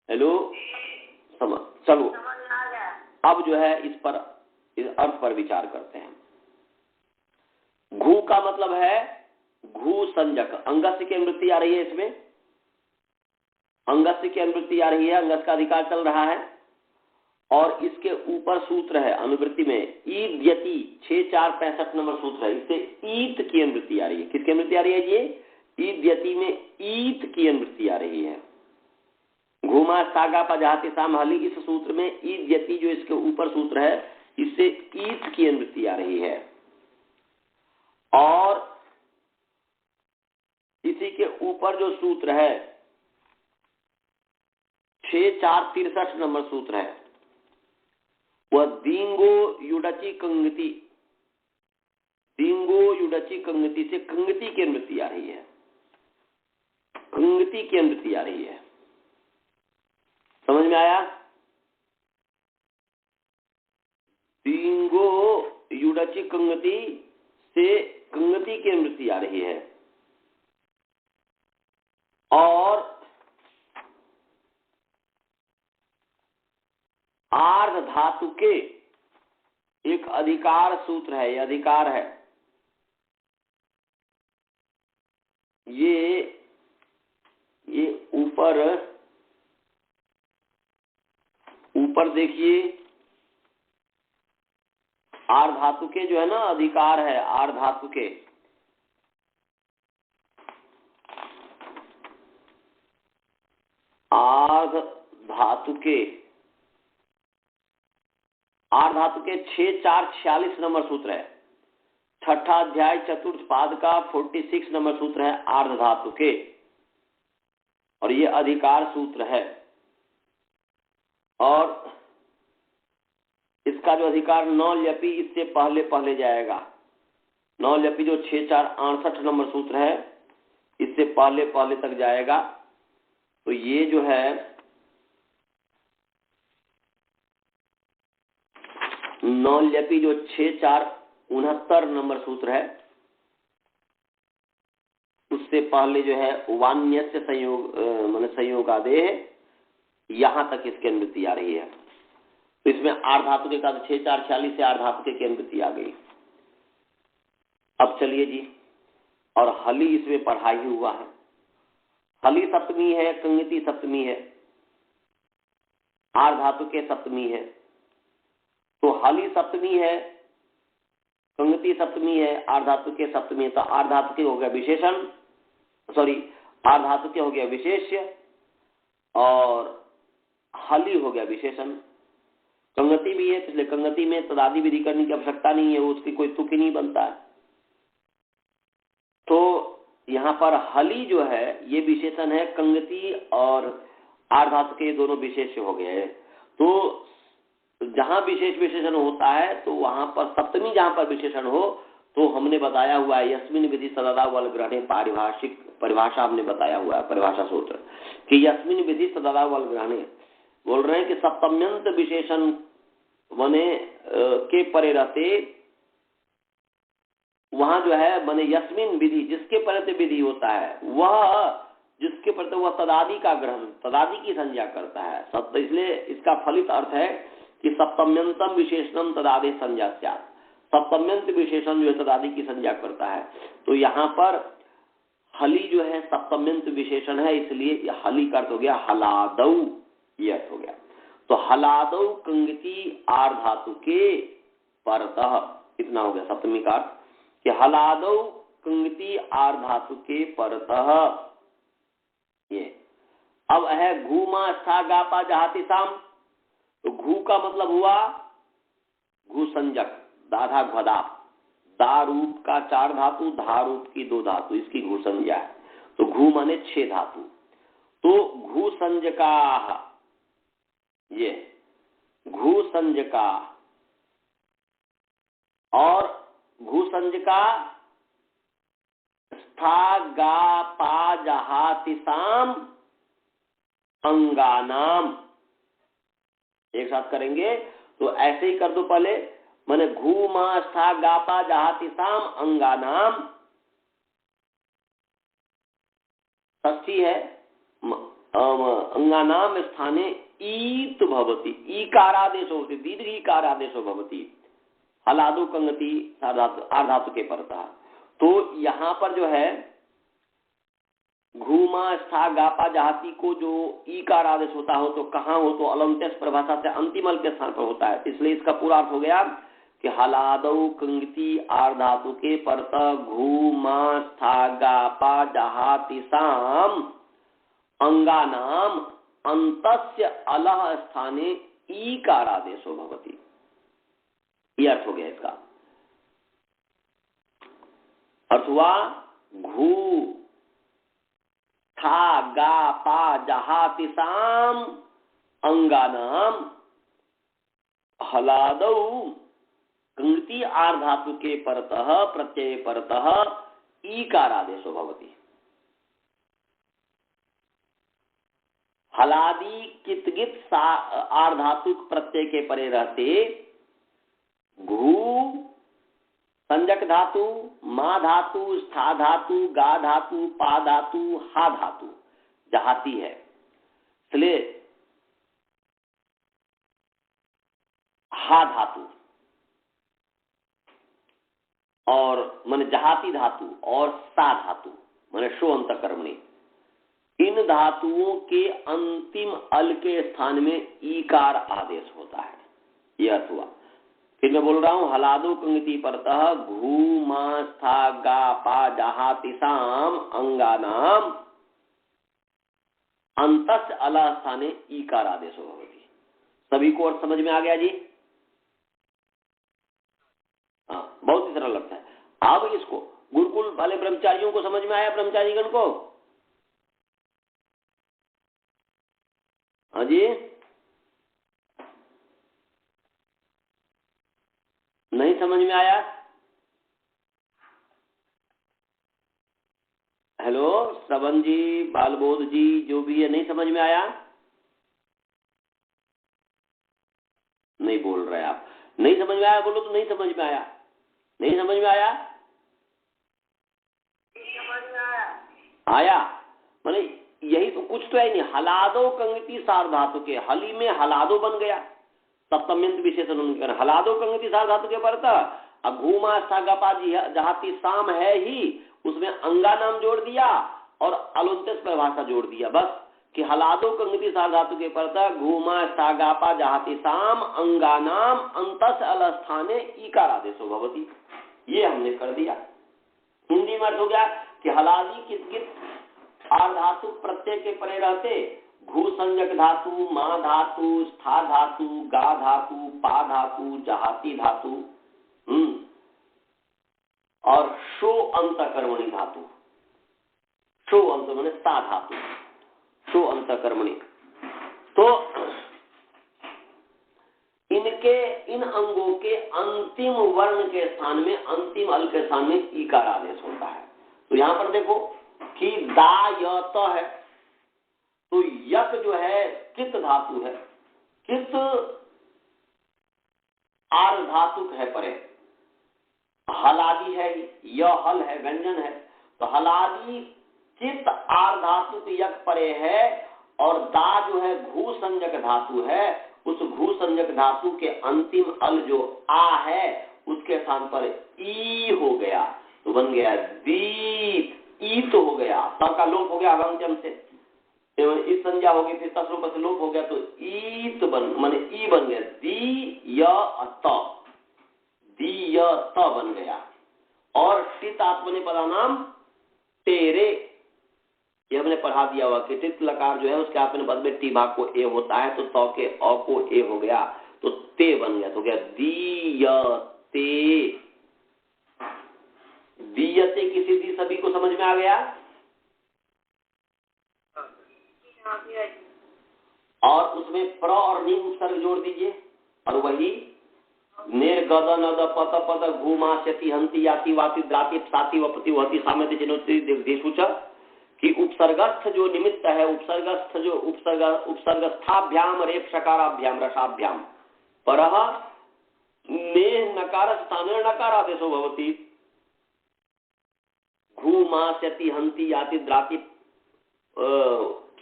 हेलो, समझ, चलो अब जो है इस अर्थ पर विचार करते हैं। घू का मतलब है घू संजक, अंगस्य की अनुवृत्ति आ रही है, इसमें अंगस्य की अनुवृत्ति आ रही है, अंगस्य का अधिकार चल रहा है और इसके ऊपर सूत्र है अनुवृत्ति में ईद यति 6465 नंबर सूत्र है, इससे ईत की अनुवृत्ति आ रही है। किसकी अनुवृत्ति आ रही है? ये ईद यति में ईत की अनुवृत्ति आ रही है। घूमा सागापा जहाति साम हली, इस सूत्र में ईद यति जो इसके ऊपर सूत्र है इससे ईत की अनुवृत्ति आ रही है और इसी के ऊपर जो सूत्र है 6463 नंबर सूत्र है वह दींगो युडची कंगति, दींगो युडची कंगति से कंगति की अनुवृत्ति आ रही है, कंगति की अनुवृत्ति आ रही है। समझ में आया? दींगो युडची कंगति से कंगति की अनुवृत्ति आ रही है और आर्ध धातु के एक अधिकार सूत्र है, ये अधिकार है, ये ऊपर देखिए आर्ध धातु के जो है ना अधिकार है, आर्ध धातु के आर्ध धातु के 6446 नंबर सूत्र है, छठा अध्याय चतुर्थ पाद का 46 नंबर सूत्र है आर्ध धातु के और ये अधिकार सूत्र है और इसका जो अधिकार नौ ल्यपी इससे पहले पहले जाएगा। नौ ल्यपी जो 6468 नंबर सूत्र है इससे पहले पहले तक जाएगा। तो ये जो है नौ ल्यपी जो 6469 नंबर सूत्र है उससे पहले जो है वान्यस्य संयोग मान संयोगादेह यहां तक इसकी अनुवृत्ति आ रही है। तो इसमें आर्ध धातु के साथ 6446 से आर्ध धातु की अनुवृत्ति आ गई। अब चलिए जी, और हली इसमें पढ़ा ही हुआ है। हली सप्तमी है, कंगति सप्तमी है, आर्ध धातु के सप्तमी है। तो हली सप्तमी है, कंगति सप्तमी है, आर्ध धातु के सप्तमी है। तो आर्ध धातु के हो गया विशेषण, आर्ध धातु के हो गया विशेष्य और हली हो गया विशेषण। कंगति भी है, इसलिए कंगति में तदादि विधि करने की आवश्यकता नहीं है, उसकी कोई तुक ही नहीं बनता है। तो यहाँ पर हली जो है ये विशेषण है, कंगति और आर्ध धातु के दोनों विशेष हो गए। तो जहां विशेष विशेषण होता है तो वहां पर सप्तमी जहां पर विशेषण हो तो हमने बताया हुआ है यस्मिन विधि सदा वल ग्रहणे पारिभाषिक परिभाषा हमने बताया हुआ है, परिभाषा सूत्र कि यस्मिन विधि सदा वल ग्रहणे बोल रहे हैं कि सप्तम्यंत विशेषण बने के परे रहते वहां जो है बने यस्मिन विधि जिसके परते विधि होता है वह जिसके परते वह तदादि का ग्रहण तदादि की संज्ञा करता है। सत्य इसलिए इसका फलित अर्थ है कि सप्तम्यंतम विशेषणम तदादि संज्ञा स्यात्। सप्तम्यंत विशेषण जो है तदादि की संज्ञा करता है। तो यहाँ पर हली जो है सप्तम्यंत विशेषण है, इसलिए हली का अर्थ हो गया हलादौ, ये अर्थ हो गया। तो हलादौ कंगति आर्ध धातु के परतः, इतना हो गया सप्तमी का अर्थ कि हलादौ कंगति आर्ध धातु के परतः। ये अब है घूमा सा गापा जहाति साम। तो घू का मतलब हुआ घू संजक दाधा घदा दा रूप का 4 धातु, धा रूप की 2 धातु, इसकी घू संज्ञा है। तो घू माने 6 धातु। तो घू संज्ञका, ये घू संज्ञका और घू संज्ञका स्था गा पा जहाति साम अंगानाम। एक साथ करेंगे तो ऐसे ही कर दो पहले, माने घू मा स्था गा पा जहाति साम अंगानाम। षष्ठी है, अंगानाम स्थाने ईत भवति, ईकारादेश होती, दीर्घ ईकारादेश भवति, हलादो कंगति आर्धातु के परतः। तो यहाँ पर जो है घूमा स्था गापा जहाती को जो ईकार आदेश होता हो तो कहाँ हो, तो अलंत्यस परिभाषा से अंतिम अल के स्थान पर होता है। इसलिए इसका पूरा अर्थ हो गया कि हलादो कंगति आर्धातु के परतः घूमा स्था गापा जहाती साम अंगानाम अंतस्य अलह स्थाने ईकार आदेशो भवति। यह अर्थ हो गया इसका। अर्थ हुआ घू था गा पा जहाति साम अंगानाम हलादौ कंगति आर्धातु के परतः प्रत्यय परतः ईकार आदेशो भवति। हलादी कितगित आर्धातु प्रत्यय के परे रहते घू संजक धातु, मा धातु, स्था धातु, गा धातु, पा धातु, हा धातु जहाती है। इसलिए हा धातु और माने जहाती धातु और सा धातु माने शो अंतकर्मणी, इन धातुओं के अंतिम अल के स्थान में ईकार आदेश होता है। यह अर्थ हुआ। फिर मैं बोल रहा हूं, हलादो कंगति परतः घू मा स्था गा पा जहाति साम अंगानाम अंतस्य अला स्थाने ईकार आदेशो भवति। सभी को और समझ में आ गया जी? हाँ, बहुत ही सरल लगता है। अब इसको गुरुकुल वाले ब्रह्मचारियों को समझ में आया? ब्रह्मचारीगण को? हाँ जी, नहीं समझ में आया? हेलो श्रवण जी, बालबोध जी, जो भी है, नहीं समझ में आया? नहीं बोल रहे आप। नहीं समझ में आया बोलो तो नहीं समझ में आया। नहीं समझ में आया? आया माने यही तो, कुछ तो है नहीं। हलादो कंगति सार्धातु के, हली में हलादो बन गया, सप्तम्यंत विशेषण उनके हलादो कंगति सार्धातु के परतः। अब घूमा स्था गपा जहाती साम है ही, उसमें अंगा नाम जोड़ दिया और अलुंत्यस परिभाषा जोड़ दिया, बस कि हलादो कंगति सार्धातु के परतः घूमा स्था गापा जहाती साम अंगा नाम अंतस अल स्थाने ईकार आदेशो भवति। ये हमने कर दिया। हिंदी में अर्थ हो गया कि हलादी कित आर्धातु प्रत्यय के परे रहते घू संजक धातु, मा धातु, स्था धातु, गा धातु, पा धातु, जहाती धातु और शो अंतकर्मणी धातु। शो अंत माने सा धातु, शो अंतकर्मणी। तो इनके इन अंगों के अंतिम वर्ण के स्थान में, अंतिम अल के स्थान में ईकार आदेश होता है। तो यहां पर देखो कि दा य त है, तो यक जो है कित धातु है, कित आर धातु है परे, हलादी है, यह हल है, व्यंजन है, तो हलादी कित आर धातु यक परे है और दा जो है घू संजक धातु है, उस घू संजक धातु के अंतिम अल जो आ है उसके स्थान पर ई हो गया, तो बन गया दीत। ई तो हो गया, स का लोप हो गया अगंत्यम से, इस संज्ञा होगी, फिर तसरूप से लोप हो गया तो ईत बन माने ई बन गया, दी य त, दी य त बन गया। और टित आत्मने पदा नाम तेरे, ये हमने पढ़ा दिया हुआ कि टित लकार जो है उसके आत्मने पद में टी भाग को ए होता है, तो त के अ को ए हो गया तो ते बन गया, तो गया दी य ते। दीयते की सिद्धि सभी को समझ में आ गया। और उसमें प्र और नी उपसर्ग जोड़ दीजिए और वही निर्गद नद पत पद घूमास्यति हंति याति वाति द्राति साति वपति वहति साम्यति चिनोति देशुच कि उपसर्गस्थ जो निमित्त है, उपसर्गस्थ जो उपसर्गस्थाभ्याम रेफ शकाराभ्याम रसाभ्याम परः ने नकार स्थाने नकारादेशो भवति। घूमास्यति हंति याति द्राति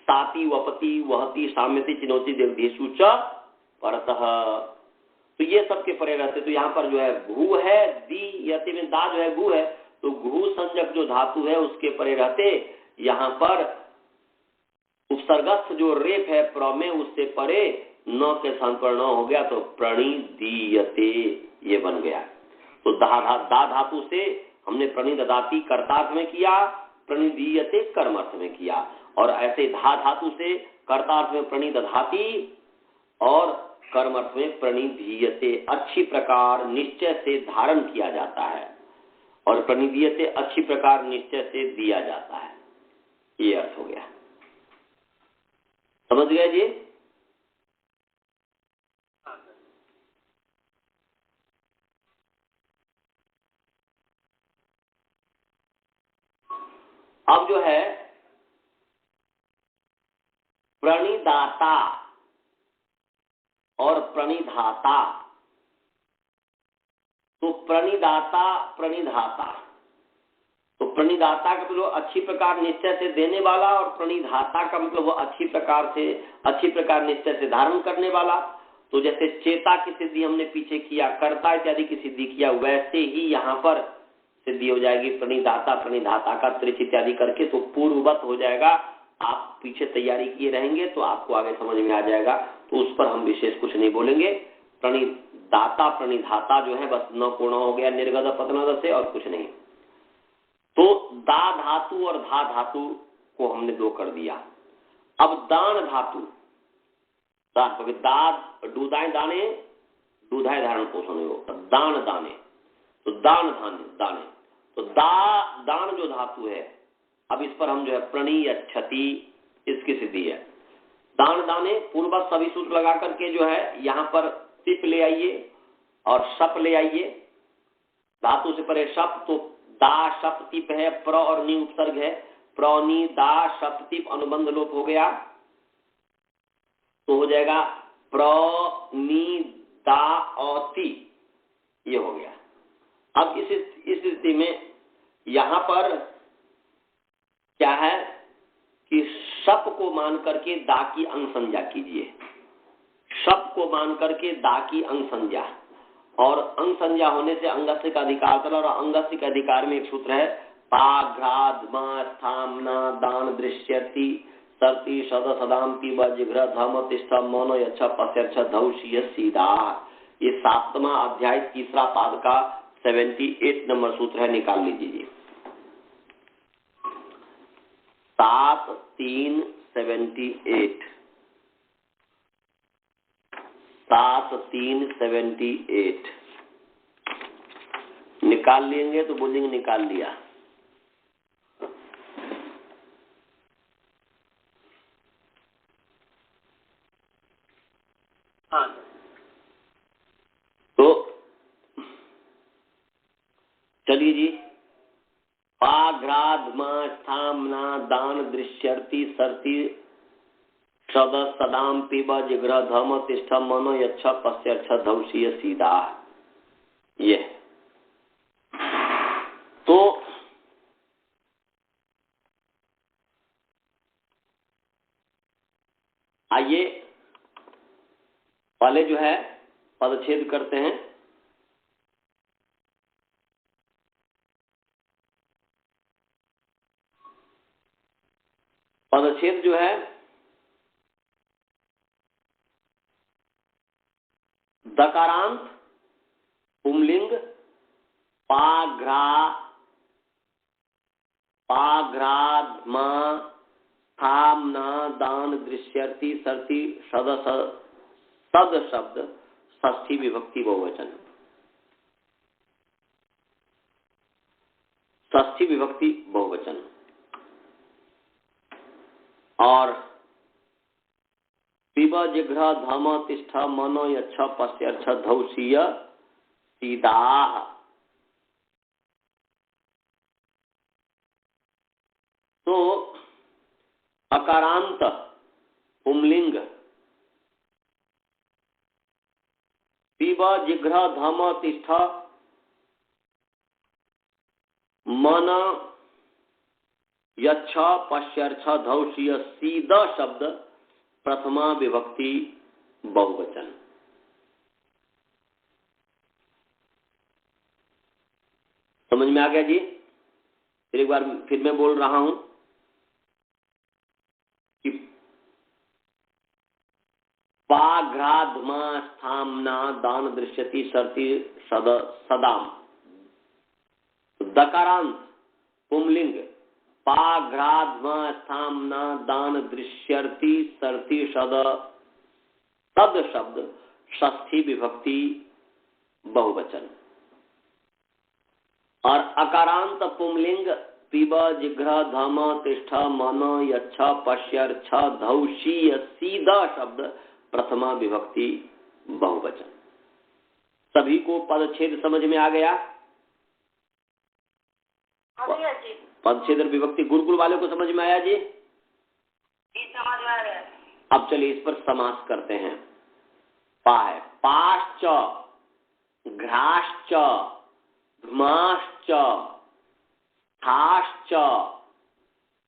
साति वपति वहति साम्यति चिनोति देशु च परतः। तो ये सबके परे रहते। तो यहाँ पर जो है घू है, दी यति में दा जो है घू है, तो घू संजक जो धातु है उसके परे रहते। यहाँ पर उपसर्गस्थ जो रेप है प्र में उससे परे न के स्थान पर न हो गया तो प्रणिदीयते ये बन गया। तो दा धातु से हमने प्रणिददाति कर्तार्थ में किया, प्रणिदीयते कर्मार्थ में किया, और ऐसे धा धातु से कर्तार्थ में प्रणिदधाति और कर्मर्थ में प्रणिधीयते अच्छी प्रकार निश्चय से धारण किया जाता है और प्रणिधीयते अच्छी प्रकार निश्चय से दिया जाता है। ये अर्थ हो गया। समझ गए जी? अब जो है प्रणिदाता और प्रणिधाता। तो प्रणिदाता प्रणिधाता, तो प्रणिदाता का मतलब अच्छी प्रकार निश्चय से देने वाला और प्रणिधाता का मतलब वो अच्छी प्रकार निश्चय से धारण करने वाला। तो जैसे चेता की सिद्धि हमने पीछे किया, कर्ता इत्यादि की सिद्धि किया, वैसे ही यहाँ पर सिद्धि हो जाएगी प्रणिदाता प्रणिधाता का त्रिच इत्यादि करके। तो पूर्ववत हो जाएगा। आप पीछे तैयारी किए रहेंगे तो आपको आगे समझ में आ जाएगा। तो उस पर हम विशेष कुछ नहीं बोलेंगे। प्रणिदाता प्रणिधाता जो है बस न पूर्ण हो गया निर्गत पतनद से, और कुछ नहीं। तो दा धातु और धा धातु को हमने दो कर दिया। अब दान धातु, दूधाए दाने दूधाए धारण पोषण हो, दान दाने, तो दान दाने, तो दान जो धातु है, अब इस पर हम जो है प्रणीयच्छति इसकी सिद्धि है। दान दाने पूर्व सभी सूत्र लगा करके जो है यहाँ पर तिप ले आइए और शप ले आइए। धातु से परे शप, तो दा शप तिप है, प्र और नी उपसर्ग है, प्रनी दा शप तिप अनुबंध लोप हो गया, तो हो जाएगा प्रनी दा औती, ये हो गया। अब इस स्थिति में यहां पर क्या है कि शप को मान करके दा की अंग संज्ञा कीजिए। शप को मान करके दा की अंग संज्ञा, और अंग संज्ञा होने से अंगस्य का अधिकार चला, और अंगस्य के अधिकार में एक सूत्र है पाघ्राद्मा स्थामना दान दृश्यति सर्ति सद सदाम पीब जिघ्र धम तिष्ठ मनो यच्छ पश्यच्छ धौषीय सीधा। ये 7वां अध्याय 3रा पाद का 78 नंबर सूत्र है, निकाल लीजिए। 7-3-78 7-3-78 निकाल लेंगे तो बोलेंगे निकाल लिया। हाँ, तो चलिए जी। पाघ्राद्मा स्थामना दान दृश्यर्ति सर्ति सद सदाम पीब जिघ्र धम तिष्ठ मनो यच्छ पश्यच्छ धौषीय सीधा। ये तो आइए पहले जो है पदच्छेद करते हैं। पदच्छेद जो है दकारांत पुंलिंग पाघ्राद्मा स्थामना दान दृश्यर्ति सर्ति सद शब्द षष्ठी विभक्ति बहुवचन। षष्ठी विभक्ति बहुवचन। और पिब जिघ्र धम तिष्ठ मनो यच्छ पश्यर्छ धौषीय सीदाह। तो अकारांत पुंलिंग पिब जिघ्र धम तिष्ठ मन यच्छ पश्यर्छ धौषीय सीद शब्द प्रथमा विभक्ति बहुवचन। समझ में आ गया जी? फिर एक बार फिर मैं बोल रहा हूं कि पाघ्राधमा स्थामना दान दृश्यति सर्ति सदाम। दकारांत पुंलिंग पाघ्राधमा स्थामना दान दृश्यति सर्ति सद शब्द षष्ठी विभक्ति बहुवचन। और अकारांत पुंलिंग पिब जिघ्र धम तिष्ठ मन यच्छ पश्यर्छ धौषीय सीद शब्द प्रथमा विभक्ति बहुवचन। सभी को पदच्छेद समझ में आ गया? पदच्छेद विभक्ति गुरुकुल वाले को समझ में आया जी? समझ में आ रहा है। अब चलिए इस पर समास करते हैं। पा है पाश्च घ्राश्च धमाश्च थाश्च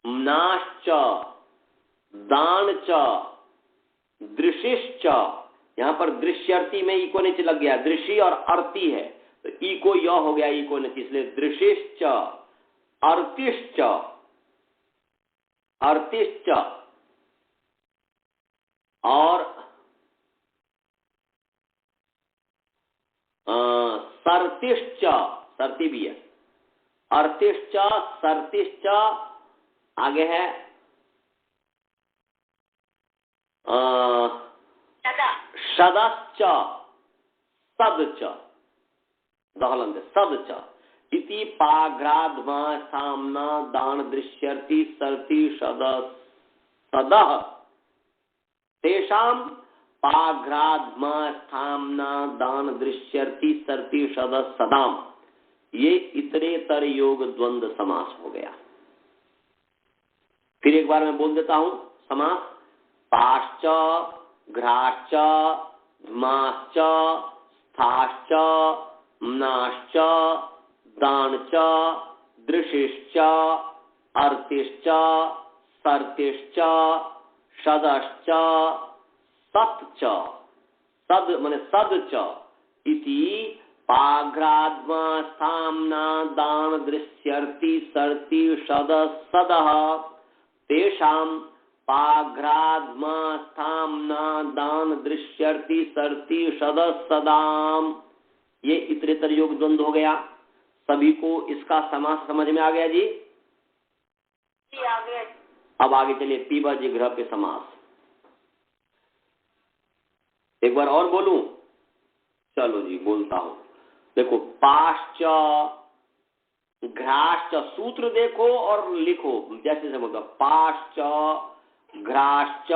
म्नाश्च दानच दृशिश्च। यहां पर दृश्यर्थी में इको नीचे लग गया, दृषि और अर्थी है तो इको य हो गया इको नीचे, इसलिए दृशिश्च अर्तिश्च अर्तिश्च और सर्तिश्च सर्ती भी है, अर्तिश्च सर्तिश्च आगे है सदश्च सदच दहलंत सदच इति पाघ्राधमा सामना दान दृश्यति सर्ति सदः तेषाम पाघ्राधमा स्थामना दान दृश्यति सर्ति सदाम। ये इतरेतर योग द्वंद्व समास हो गया। फिर एक बार मैं बोल देता हूं समास। पाश्च घ्राश्च धमाश्च स्थाश्च म्नाश्च दानच दृशिश्च अर्तिश्च सर्तिश्च सदश्च सत्च सद माने सदच इति पाघ्राधमा स्थामना दान दृश्यर्ति सर्ति सदः तेषाम पाघ्राधमा स्थामना दान दृश्यर्ति सर्ति सदाम। ये इतरेतर योग द्वंद्व हो गया। सभी को इसका समास समझ में आ गया जी? आ गया। अब आगे चलिए पिबा जिघ्र पे समास। एक बार और बोलूं? चलो जी बोलता हूं। देखो पाश्च घ्राश्च सूत्र देखो और लिखो जैसे समझो। पाश्च घ्राश्च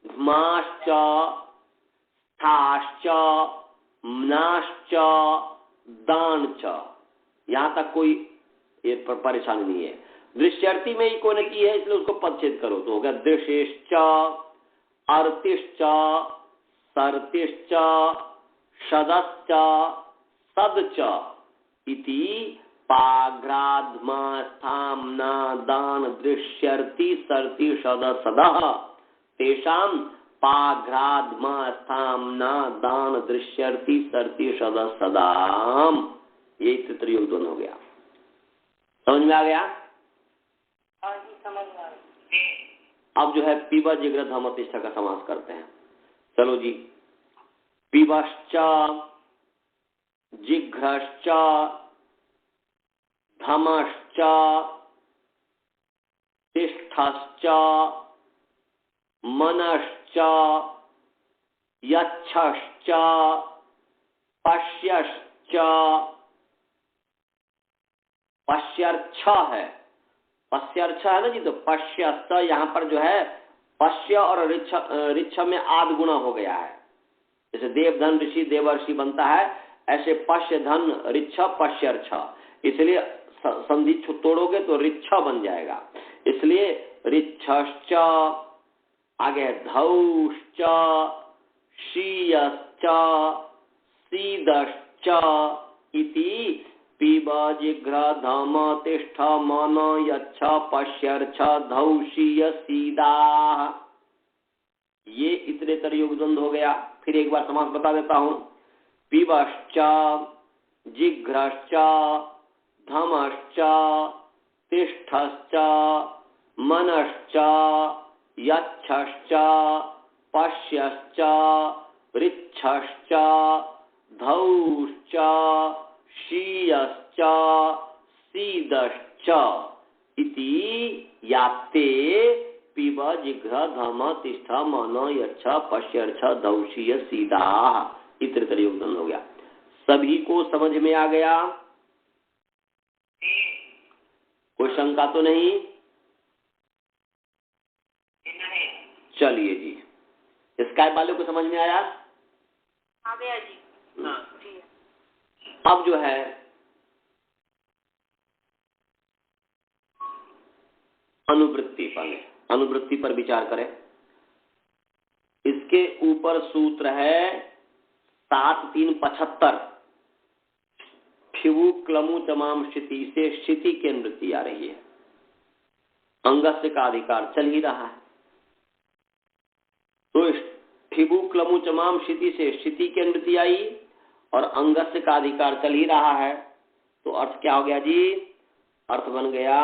धमाश्च स्थाश्च म्नाश्च दानच। यहां तक कोई परेशानी नहीं है। दृश्यर्थी में इको ने की है इसलिए उसको पदच्छेद करो तो हो गया दृशिश्च अर्तिश्च सर्तिश्च सदश्च सदच इति पाघ्राधमा स्थामना दान दृश्यर्ति सर्ति सदः तेषाम पाघ्राधमा स्थामना दान दृश्यर्ति सर्ति सदाम। ये तृतीय योग दोनों हो गया। समझ में आ गया? समझ में आ गया। अब जो है पिबा जिघ्र धम तिष्ठ का समास करते हैं। चलो जी। पिबश्च जिघ्रश्च धमश्च तिष्ठश्च मनश्च यच्छश्च पश्यश्च पश्यर्छ है, पश्यर्छ है ना जी, तो पश्यस्त यहाँ पर जो है पश्य और ऋक्ष में आद गुणा हो गया है। जैसे देवधन ऋषि देवर्षि बनता है, ऐसे पश्य धन ऋक्ष पश्यर्छ, इसलिए संधि तोड़ोगे तो ऋक्ष बन जाएगा। इसलिए ऋक्षश्च, आगे धौश्च, शीयश्च, सीदश्च इति पिब जिघ्र धम तिष्ठ मन यच्छ पश्यर्छ धौशीय सीदा। ये इतने तर युगद्वंद हो गया। फिर एक बार समास बता देता हूं। पिबश्च, जिघ्रश्च, धमश्च, तिष्ठश्च, मनश्च, यच्छश्च, पश्यश्च, ऋक्षश्च, धौश्च, शीयश्च, सीदश्च इति याप्ते पिब जिघ्र धम तिष्ठ मन यच्छ पश्यर्छ धौशीय सीदा। इतर योगदान हो गया। सभी को समझ में आ गया? कोई शंका तो नहीं? चलिए जी, स्काइप वाले को समझ में आया? आ गया जी। अब जो है अनुवृत्ति पर विचार करें। इसके ऊपर सूत्र है 7375। फिवु क्लमु चमाम स्थिति से स्थिति की अनुवृत्ति आ रही है। अंगस्य का अधिकार चल ही रहा है, तो फिबु क्लमु चमाम स्थिति से स्थिति की अनुवृत्ति आई और अंगस्य का अधिकार चल ही रहा है। तो अर्थ क्या हो गया जी? अर्थ बन गया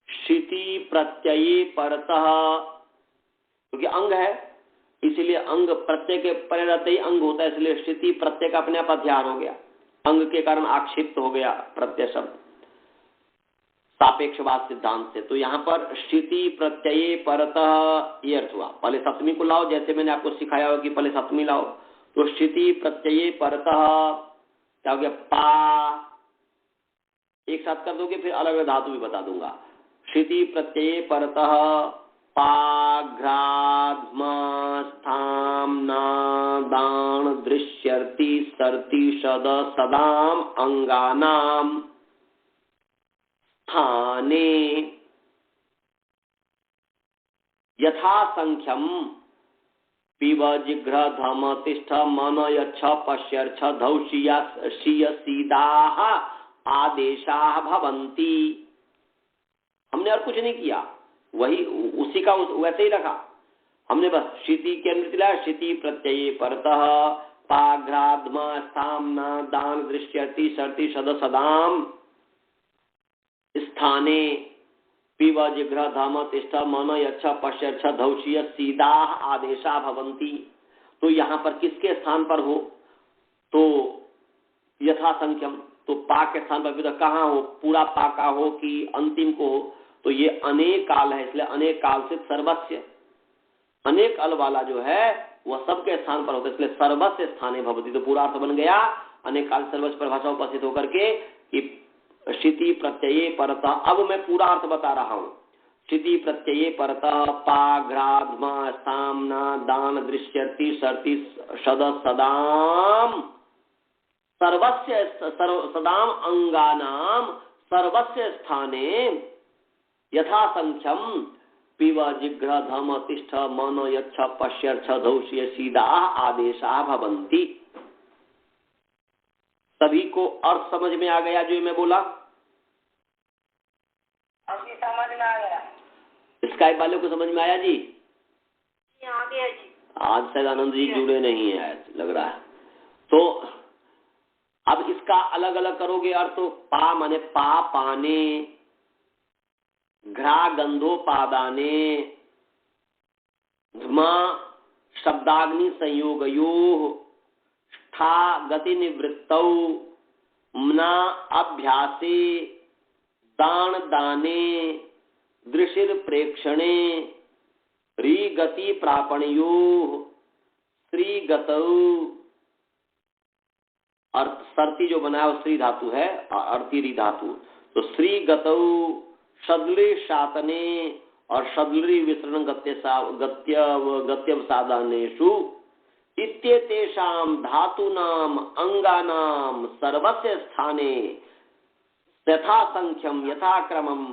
स्थिति प्रत्ययी परतः, क्योंकि अंग है इसलिए अंग प्रत्यय के परे रहते ही अंग होता है, इसलिए स्थिति प्रत्यय का अपने आप अध्यान हो गया। अंग के कारण आक्षिप्त हो गया प्रत्यय शब्द सापेक्षवाद सिद्धांत से। तो यहाँ पर स्थिति प्रत्यय परतः ये अर्थ हुआ। पहले सप्तमी को लाओ, जैसे मैंने आपको सिखाया हो कि पहले सप्तमी लाओ। तो स्थिति प्रत्यय परतः क्या हो गया? पा, एक साथ कर दोगे, फिर अलग अलग धातु भी बता दूंगा। स्थिति प्रत्यय परतः पाघ्राध्मा स्थाम्ना दान दृश्यर्ति सर्ति सद सदाम अंगानाम स्थाने यथा संख्यम पिब जिघ्र धम तिष्ठ मन यच्छ पश्यर्छ धौशीय सीदाः आदेशाः भवन्ति। हमने और कुछ नहीं किया, वही उसी का वैसे ही रखा हमने, बस स्थिति के अनुवृत्ति लाया। स्थिति प्रत्यय परतः पाघ्राध्मा स्थाम्ना दान दृश्यर्ति सर्ति सद सदाम स्थाने पिब जिघ्र धम तिष्ठ मन यच्छ पश्यर्छ धौशीय सीदाः आदेशा भवन्ति। तो यहाँ पर किसके स्थान पर हो? तो यथा संख्यम, तो पा के स्थान पर कहाँ हो? पूरा पा का हो कि अंतिम को हो? तो ये अनेक काल है, इसलिए अनेक काल से सर्वस्य, अनेक अल वाला जो है वह सबके स्थान पर होता है, इसलिए सर्वस्य स्थाने भवति। तो पूरा अर्थ बन गया अनेक काल सर्वस्य परिभाषा उपस्थित होकर के कि स्थिति प्रत्यय परतः। अब मैं पूरा अर्थ बता रहा हूं। स्थिति प्रत्यय परतः पाघ्राध्मा स्थाम्ना दान दृश्यर्ति सर्ति सद सदाम सर्वस्य सदाम अंगानाम सर्वस्य स्थाने यथा संख्यम पिब जिघ्र धम तिष्ठ मन यच्छ पश्यर्छ धौष्य सीदा आदेशा भवन्ति। सभी को अर्थ समझ में आ गया जो मैं बोला? अभी समझ में आ गया। स्काइप वाले को समझ में आया जी? आ गया जी। आज शायद आनंद जी जुड़े नहीं है लग रहा है। तो अब इसका अलग अलग करोगे अर्थ। तो पा माने पा पाने, घ्रा गंधोपादाने, धमा शब्दाग्नि संयोगयोः, ठा गति निवृत्तौ, मना अभ्यासे, दान दाने, दृशिर प्रेक्षणे, री गति प्रापणयोः, श्री गतौ, अर्थ सर्ती जो बना है वो श्री धातु है, अर्तिरी धातु। तो श्री गतौ शद्ली शातने और शद्ली विसरण गत्यव साधनेषु इत्येतेषां धातूनाम अंगानाम सर्वस्य स्थाने यथा संख्यम यथा क्रमम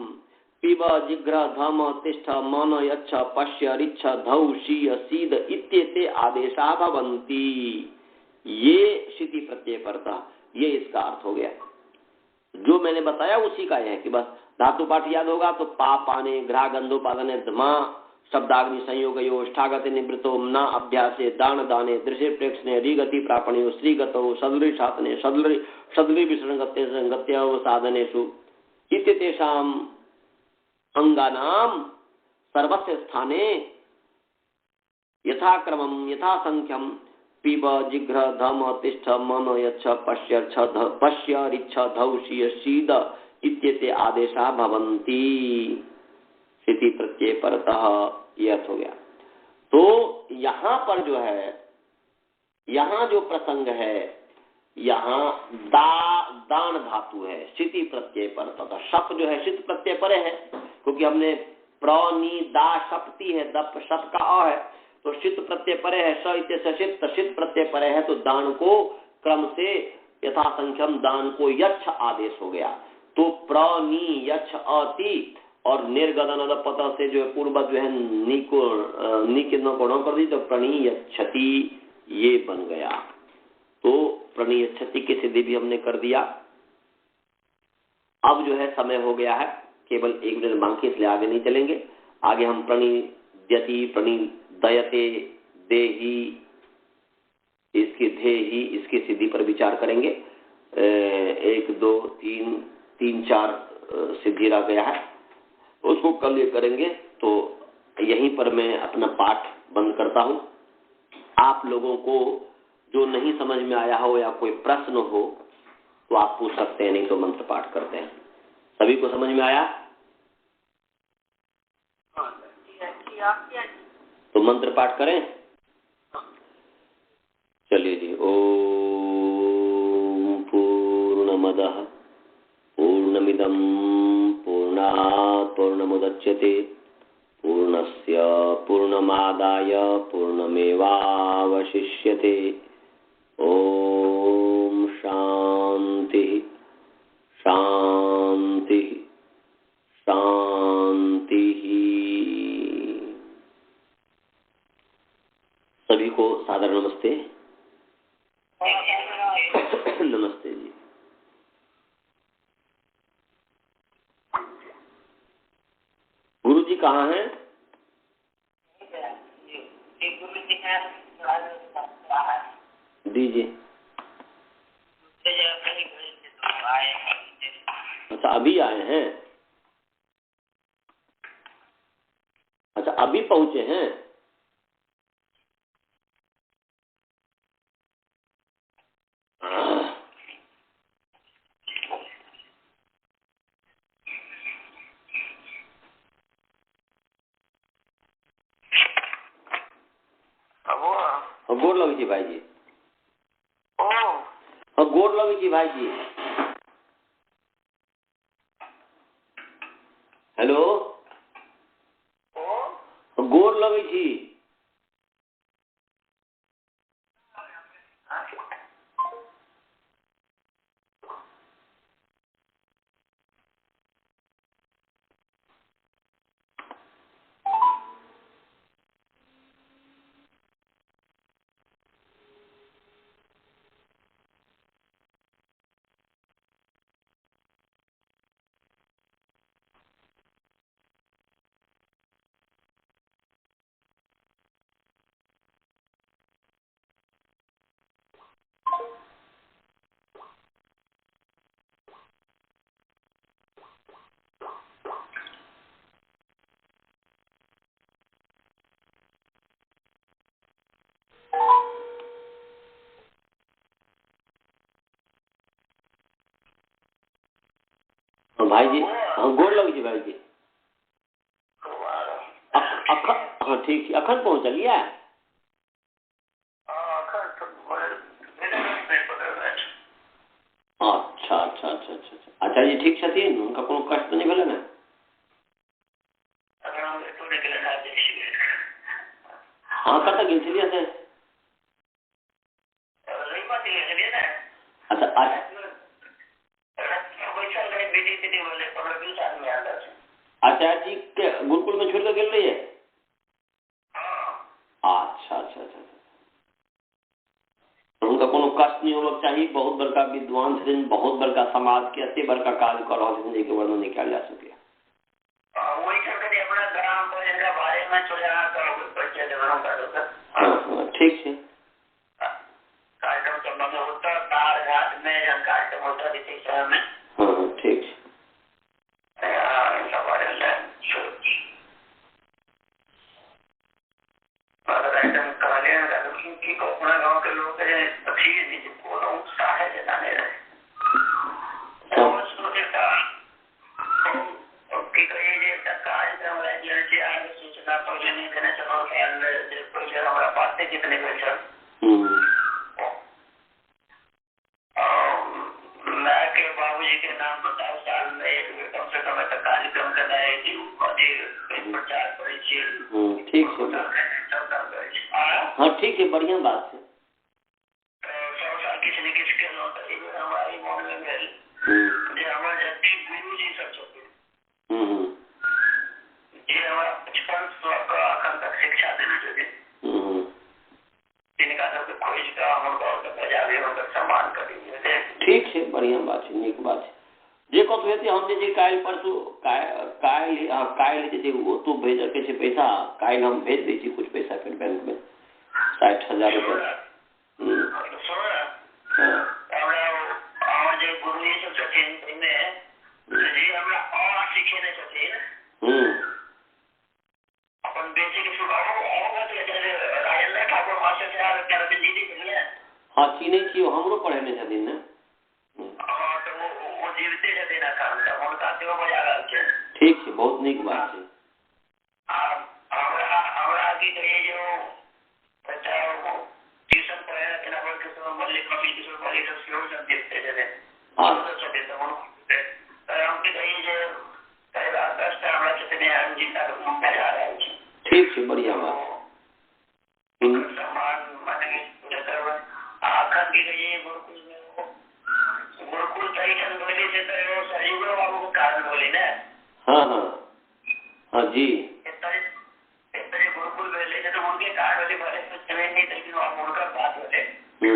पिब जिघ्र धम तिष्ठ मन यच्छ पश्य रिच्छ धौ शीय सीद इत्येते आदेशा भवन्ति। ये शिति प्रत्यय परता, ये इसका अर्थ हो गया। जो मैंने बताया उसी का है कि बस धातु पाठ याद होगा तो पा पाने घ्रा गंधोपादने धमा शब्दाग्नि संयोग ष्ठागते निवृत्तो न अभ्यासे दान दाने दृश्य प्रेक्षणे रिगति प्रापणियो श्रीगतो सदृ शातने सदृ विसर्गत्य संगत्य साधनेषु इत्येतेषां अंगानाम सर्वस्य स्थाने यथाक्रमम यथा संख्यम पिब जिघ्र धम तिष्ठ मन यच्छ पश्य रिच्छ धौ शीय शीद इत्येते आदेशा भवन्ति। स्थिति प्रत्यय परतः यह अर्थ हो गया। तो यहाँ पर जो है, यहाँ जो प्रसंग है, यहाँ दान धातु है, स्थिति प्रत्यय परतः। शप जो है शित प्रत्यय परे है, क्योंकि हमने प्र नी दा शपती है, दप शप का अ है, तो शित प्रत्यय परे है, स इत्य शित प्रत्यय परे है, तो दान को क्रम से यथा संख्यम दान को यच्छ आदेश हो गया। तो प्र नी यच्छ अति और निर्गदन पता से जो है पूर्व जो है नी के न गुणों कर दी, तो प्रणीय क्षति ये बन गया। तो प्रणीय क्षति की सिद्धि भी हमने कर दिया। अब जो है समय हो गया है, केवल एक मिनट बाकी, इसलिए आगे नहीं चलेंगे। आगे हम प्रणीयति प्रणीदयते देही इसकी धेही इसकी सिद्धि पर विचार करेंगे। 1 2 3 4 सिद्धि रह गया है, उसको कल ये करेंगे। तो यहीं पर मैं अपना पाठ बंद करता हूं। आप लोगों को जो नहीं समझ में आया हो या कोई प्रश्न हो तो आप पूछ सकते हैं, नहीं तो मंत्र पाठ करते हैं। सभी को समझ में आया? तो मंत्र पाठ करें। चलिए जी। ओम पूर्णमदः पूर्णमिदं पूर्णात् पूर्णमुदच्यते पूर्णस्य पूर्णमादाय पूर्णमेवावशिष्यते। ओम शांति शांति शांति। सभी को सादर नमस्ते। नमस्ते जी। गुरु जी कहाँ हैं? दीजिए। अच्छा अभी आए हैं? अच्छा अभी पहुंचे हैं? गोर लगी थी भाई जी। गोर लगी थी भाई जी। हेलो, गोर लगी थी। भाई जी हाँ गोर लगी थी भाई जी। हाँ ठीक है। अखन पहुंच लिया अच्छा अच्छा अच्छा आचार्य जी ठीक छथिन, उनका कोनो कष्ट तो नहीं भेलै ने? हाँ कतऽ गेल छलियै से? अच्छा आचार्य जी के गुरुकुल में छोड़ कर गेल रहिए? अच्छा अच्छा अच्छा तो उनका कोनो कष्ट नहीं होगा चाहिए। बहुत बड़का विद्वान छथिन, बहुत बड़का समाज के एते बड़का काज कर रहा छथिन जेके वर्णन नहीं कयल जा सके। ठीक है ठीक अपना गाँव के लोग अच्छी उत्साह है जताने रहे सूचना पहले नहीं देने चलो पहले हमारा बातें कितने बेचल मैं के बाबूजी के नाम बताओ साल में एक कम से कम कार्यक्रम कराए प्रचार करे ठीक है। हाँ ठीक है बढ़िया बात है। किसी ने किसके हमारे मन में मिल हमारे गुरु जी सब छथिन ये हमारा 55 अखन तक शिक्षा देने छथिन जिनका सबके खोज का उनका बजावे उनका सम्मान करेंगे। ठीक है बढ़िया बात है, नीक बात है। जे कत हेतै हम जे काल्हि परसू काल्हि जे ओतौ भेजऽ के छै पैसा, काल्हि हम भेज दै छी कुछ पैसा फिर बैंक में 60,000 रुपया। जे गुरुजी सब छथिन ताहिमे जे हमरा अ सिखेने छथिन अपन बेटी के राजेंद्र ठाकुर मास्टर साहब के दीदी के हाँ चिन्है छियै, हमरो पढ़ेने छथिन ने। हाँ तो वो जीविते छथिन अखन तक उनका सेहो बजा रहल छै। ठीक है बहुत नीक बात है। हमरा की कहिए जो बच्चा ट्यूशन पढ़े रहथिन अपन किशोर मल्लिक कपिल किशोर मल्लिक सब सेहो सब देखते छथिन हम की कहिए जे पहला 10 टा हमरा छथिन जिनका बजा रहल छै। ठीक है बढ़िया बात। सम्मान माने आखिर की कहिए गुरुकुल सही ढंग बोले से तो सहयोग बाबू के कारण बोले ना। हाँ हाँ हाँ जी गुरुकुल बोले तो उनके कारण बोले भले तो चले नहीं लेकिन आप उनका बात बोले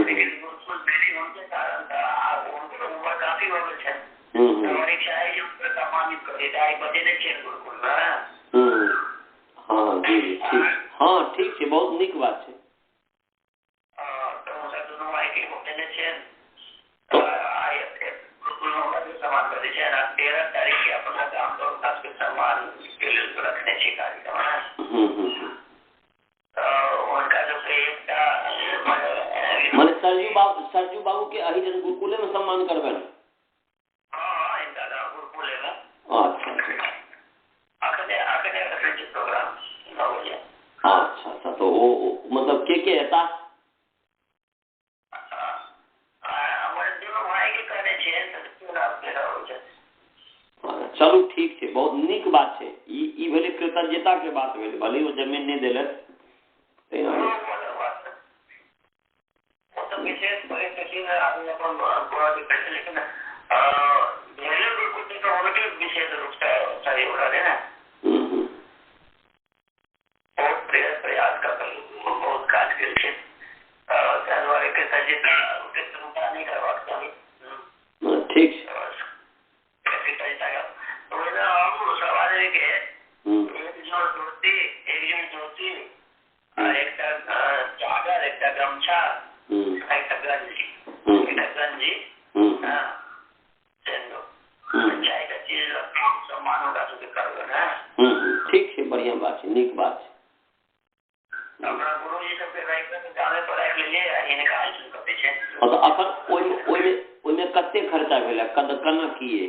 लेकिन गुरुकुल मेरी उनके कारण था आप उनको उम्र काफी हो गए थे हमारी इच्छा है कि उनको सम्मानित करे जाए बजे ने खेल गुरुकुल में। हाँ जी ठीक हाँ ठीक है बहुत नीक बात है। तो दोनों भाई के देने छे सम्मान कर दीजिए ना 13 तारीख के अपना काम तो सबके सम्मान के लिए रखने छे कार्यक्रम उनका जो एकटा माने सरजू बाबू के अही जन गुरुकुले में सम्मान करबे। हाँ इनका गुरुकुले में अच्छा अखने प्रोग्राम 9 बजे। अच्छा अच्छा तो वो मतलब के ऐसा चलू ठीक है बहुत नीक बात है। ई भेले कृतज्ञता के बात भेले भले वो जमीन नहीं देलक विशेष विशेष रूप से सहयोग रहे ना बहुत प्रयास कर बहुत काज के नहीं करवाक चाहिए। ठीक एकजुट धोती एक चादर एक गमछा एक गंजी चीज सम्मान होगा तो करबे ना। ठीक है बढ़िया बात है नीक बात है। अपना गुरु जी सबके राइट में जाने पर राख लेलिए इनका आयोजन करते छे। मतलब अपन ओइमे कते खर्चा भेला कना किए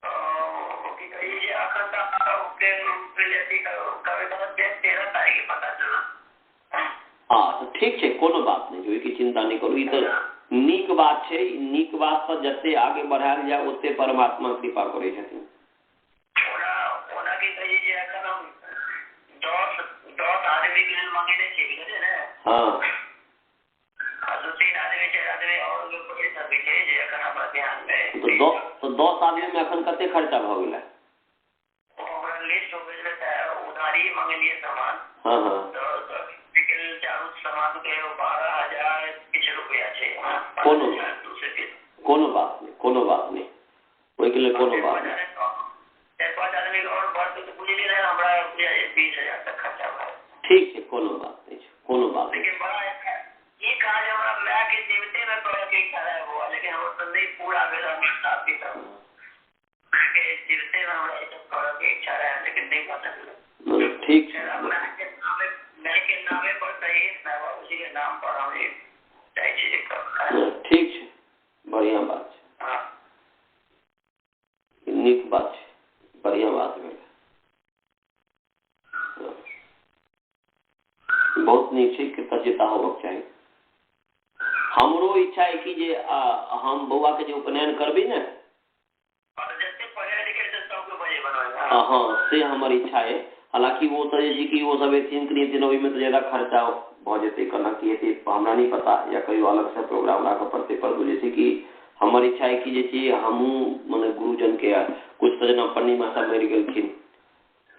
की कहिए जे अखन तक के पहले कवे तो 13 तारीख के पता चला। हाँ तो ठीक है कोनो बात नहीं जो की चिंता नहीं करू। ई तो नीक बात है છે नीक बात पर जते आगे बढ़ायल जाए ओते परमात्मा कृपा करे छथिन। ओना की कही जे अखन हम 10 आदमी के लिए मांगे छै ने। हां 2-3 आदमी 4 आदमी और लोग पकड़ सके छै जे अखन हमरा ध्यान में। तो 10 आदमी में अखन कते खर्चा भ गेलै? हमरा लिस्ट हो गेल त उधारी मांगलिए सामान। हां हां तो चारों सामान के 12,000 किछ रुपया छै। कोनो बात नहीं ओइ के लिए कोनो बात नहीं। 4-5 आदमी और बढ़ तो बुझली रहे हमरा 20,000 तक खर्चा भा। ठीक है कोनो बात नहीं लेकिन बड़ा ये काज हमरा मैं के जीवते में करे के इच्छा है वो, लेकिन हम तो नहीं पूरा भेल हम साथी सब के जीवते में हमरा ये सब करे के इच्छा है, लेकिन नहीं पता। ठीक है मैं के नामे पर सही ना उसी के नाम पर हम ये चाहिए कर। ठीक है बढ़िया बात है। हां नीक बात है बढ़िया बात है बहुत नीक छै कि सचेता होबक चाहिए। हमरो इच्छा है कि जे हम बउआ के जो उपनयन करबी ने जैसे पढ़े लिखे से सबके बजे बनवाएगा। हां से हमर इच्छा है। हालांकि वो तो जे कि वो सब एथिन कि दिन ओइ में तो ज्यादा खर्चा भ जेते करना कि हेते हमरा नहीं पता या कोई अलग से प्रोग्राम राखऽ पड़ते पर जैसे कि हमर इच्छा है कि जे छी हमहू माने गुरुजन के कुछ तो जना पूर्णिमा सब मरि गेलखिन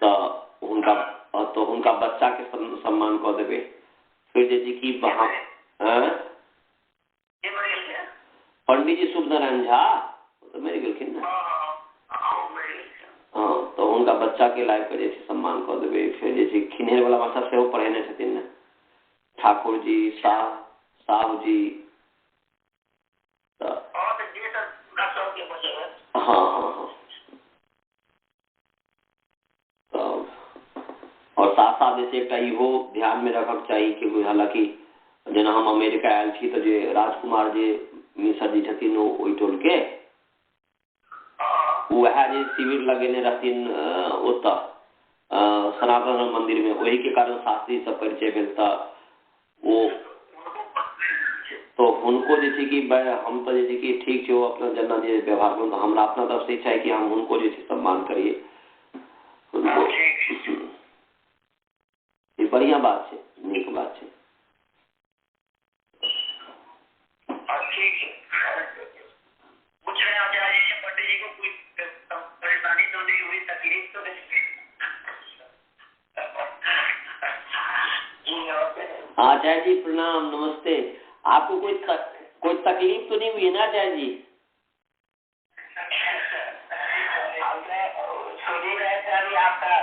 तो हुनका बच्चा के सम्मान क देबे। फिर जैसे कि पंडित जी शुभनारायण झा तो मरि गेलखिन ना। हाँ तो उनका बच्चा के लायक के जैसे सम्मान कर देवे। फिर जैसे खिनहेर वाला मास्टर से वो पढ़ेने छथिन ना ठाकुर जी साहु जी तो हाँ तो और साथ साथ जैसे एक इहो ध्यान में रखक चाहिए कि हालांकि जेना हम अमेरिका आयल छी तो जे राजकुमार जी मिश्र जी छथिन ओइ टोल के वह जे शिविर लगेने रहथिन ओतऽ सनातन मंदिर में, वही के कारण शास्त्री सब परिचय भेल वो तो उनको जैसे कि हम तो जैसे कि ठीक है वो अपना जना जे व्यवहार में तो हमरा अपना तरफ से इच्छा है कि हम उनको जैसे सम्मान करिए। ये बढ़िया बात है नीक बात है। कुछ रहे आचार्य जी पंडित जी को कोई परेशानी तो नहीं हुई, तकलीफ तो नहीं? आचार्य जी प्रणाम नमस्ते। आपको कोई तकलीफ तो नहीं हुई है ना आचार्य जी? सुनी रहे थे अभी आपका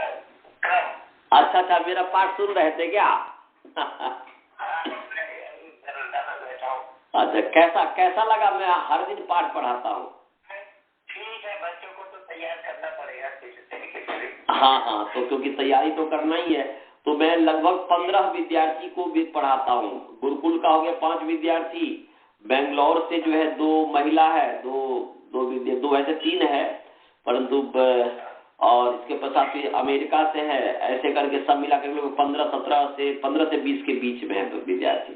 क्रम। अच्छा मेरा पाठ सुन रहे थे क्या? अच्छा कैसा लगा? मैं हर दिन पाठ पढ़ाता हूँ। ठीक है बच्चों को तो तैयार करना पड़ेगा किसी तरीके से। हाँ तो क्योंकि तैयारी तो करना ही है तो मैं लगभग 15 विद्यार्थी को भी पढ़ाता हूँ। गुरुकुल का हो गया 5 विद्यार्थी, बेंगलोर से जो है 2 महिला है, दो ऐसे 3 है परंतु और इसके पश्चात अमेरिका से है, ऐसे करके सब मिला कर 15 से 20 के बीच में है विद्यार्थी।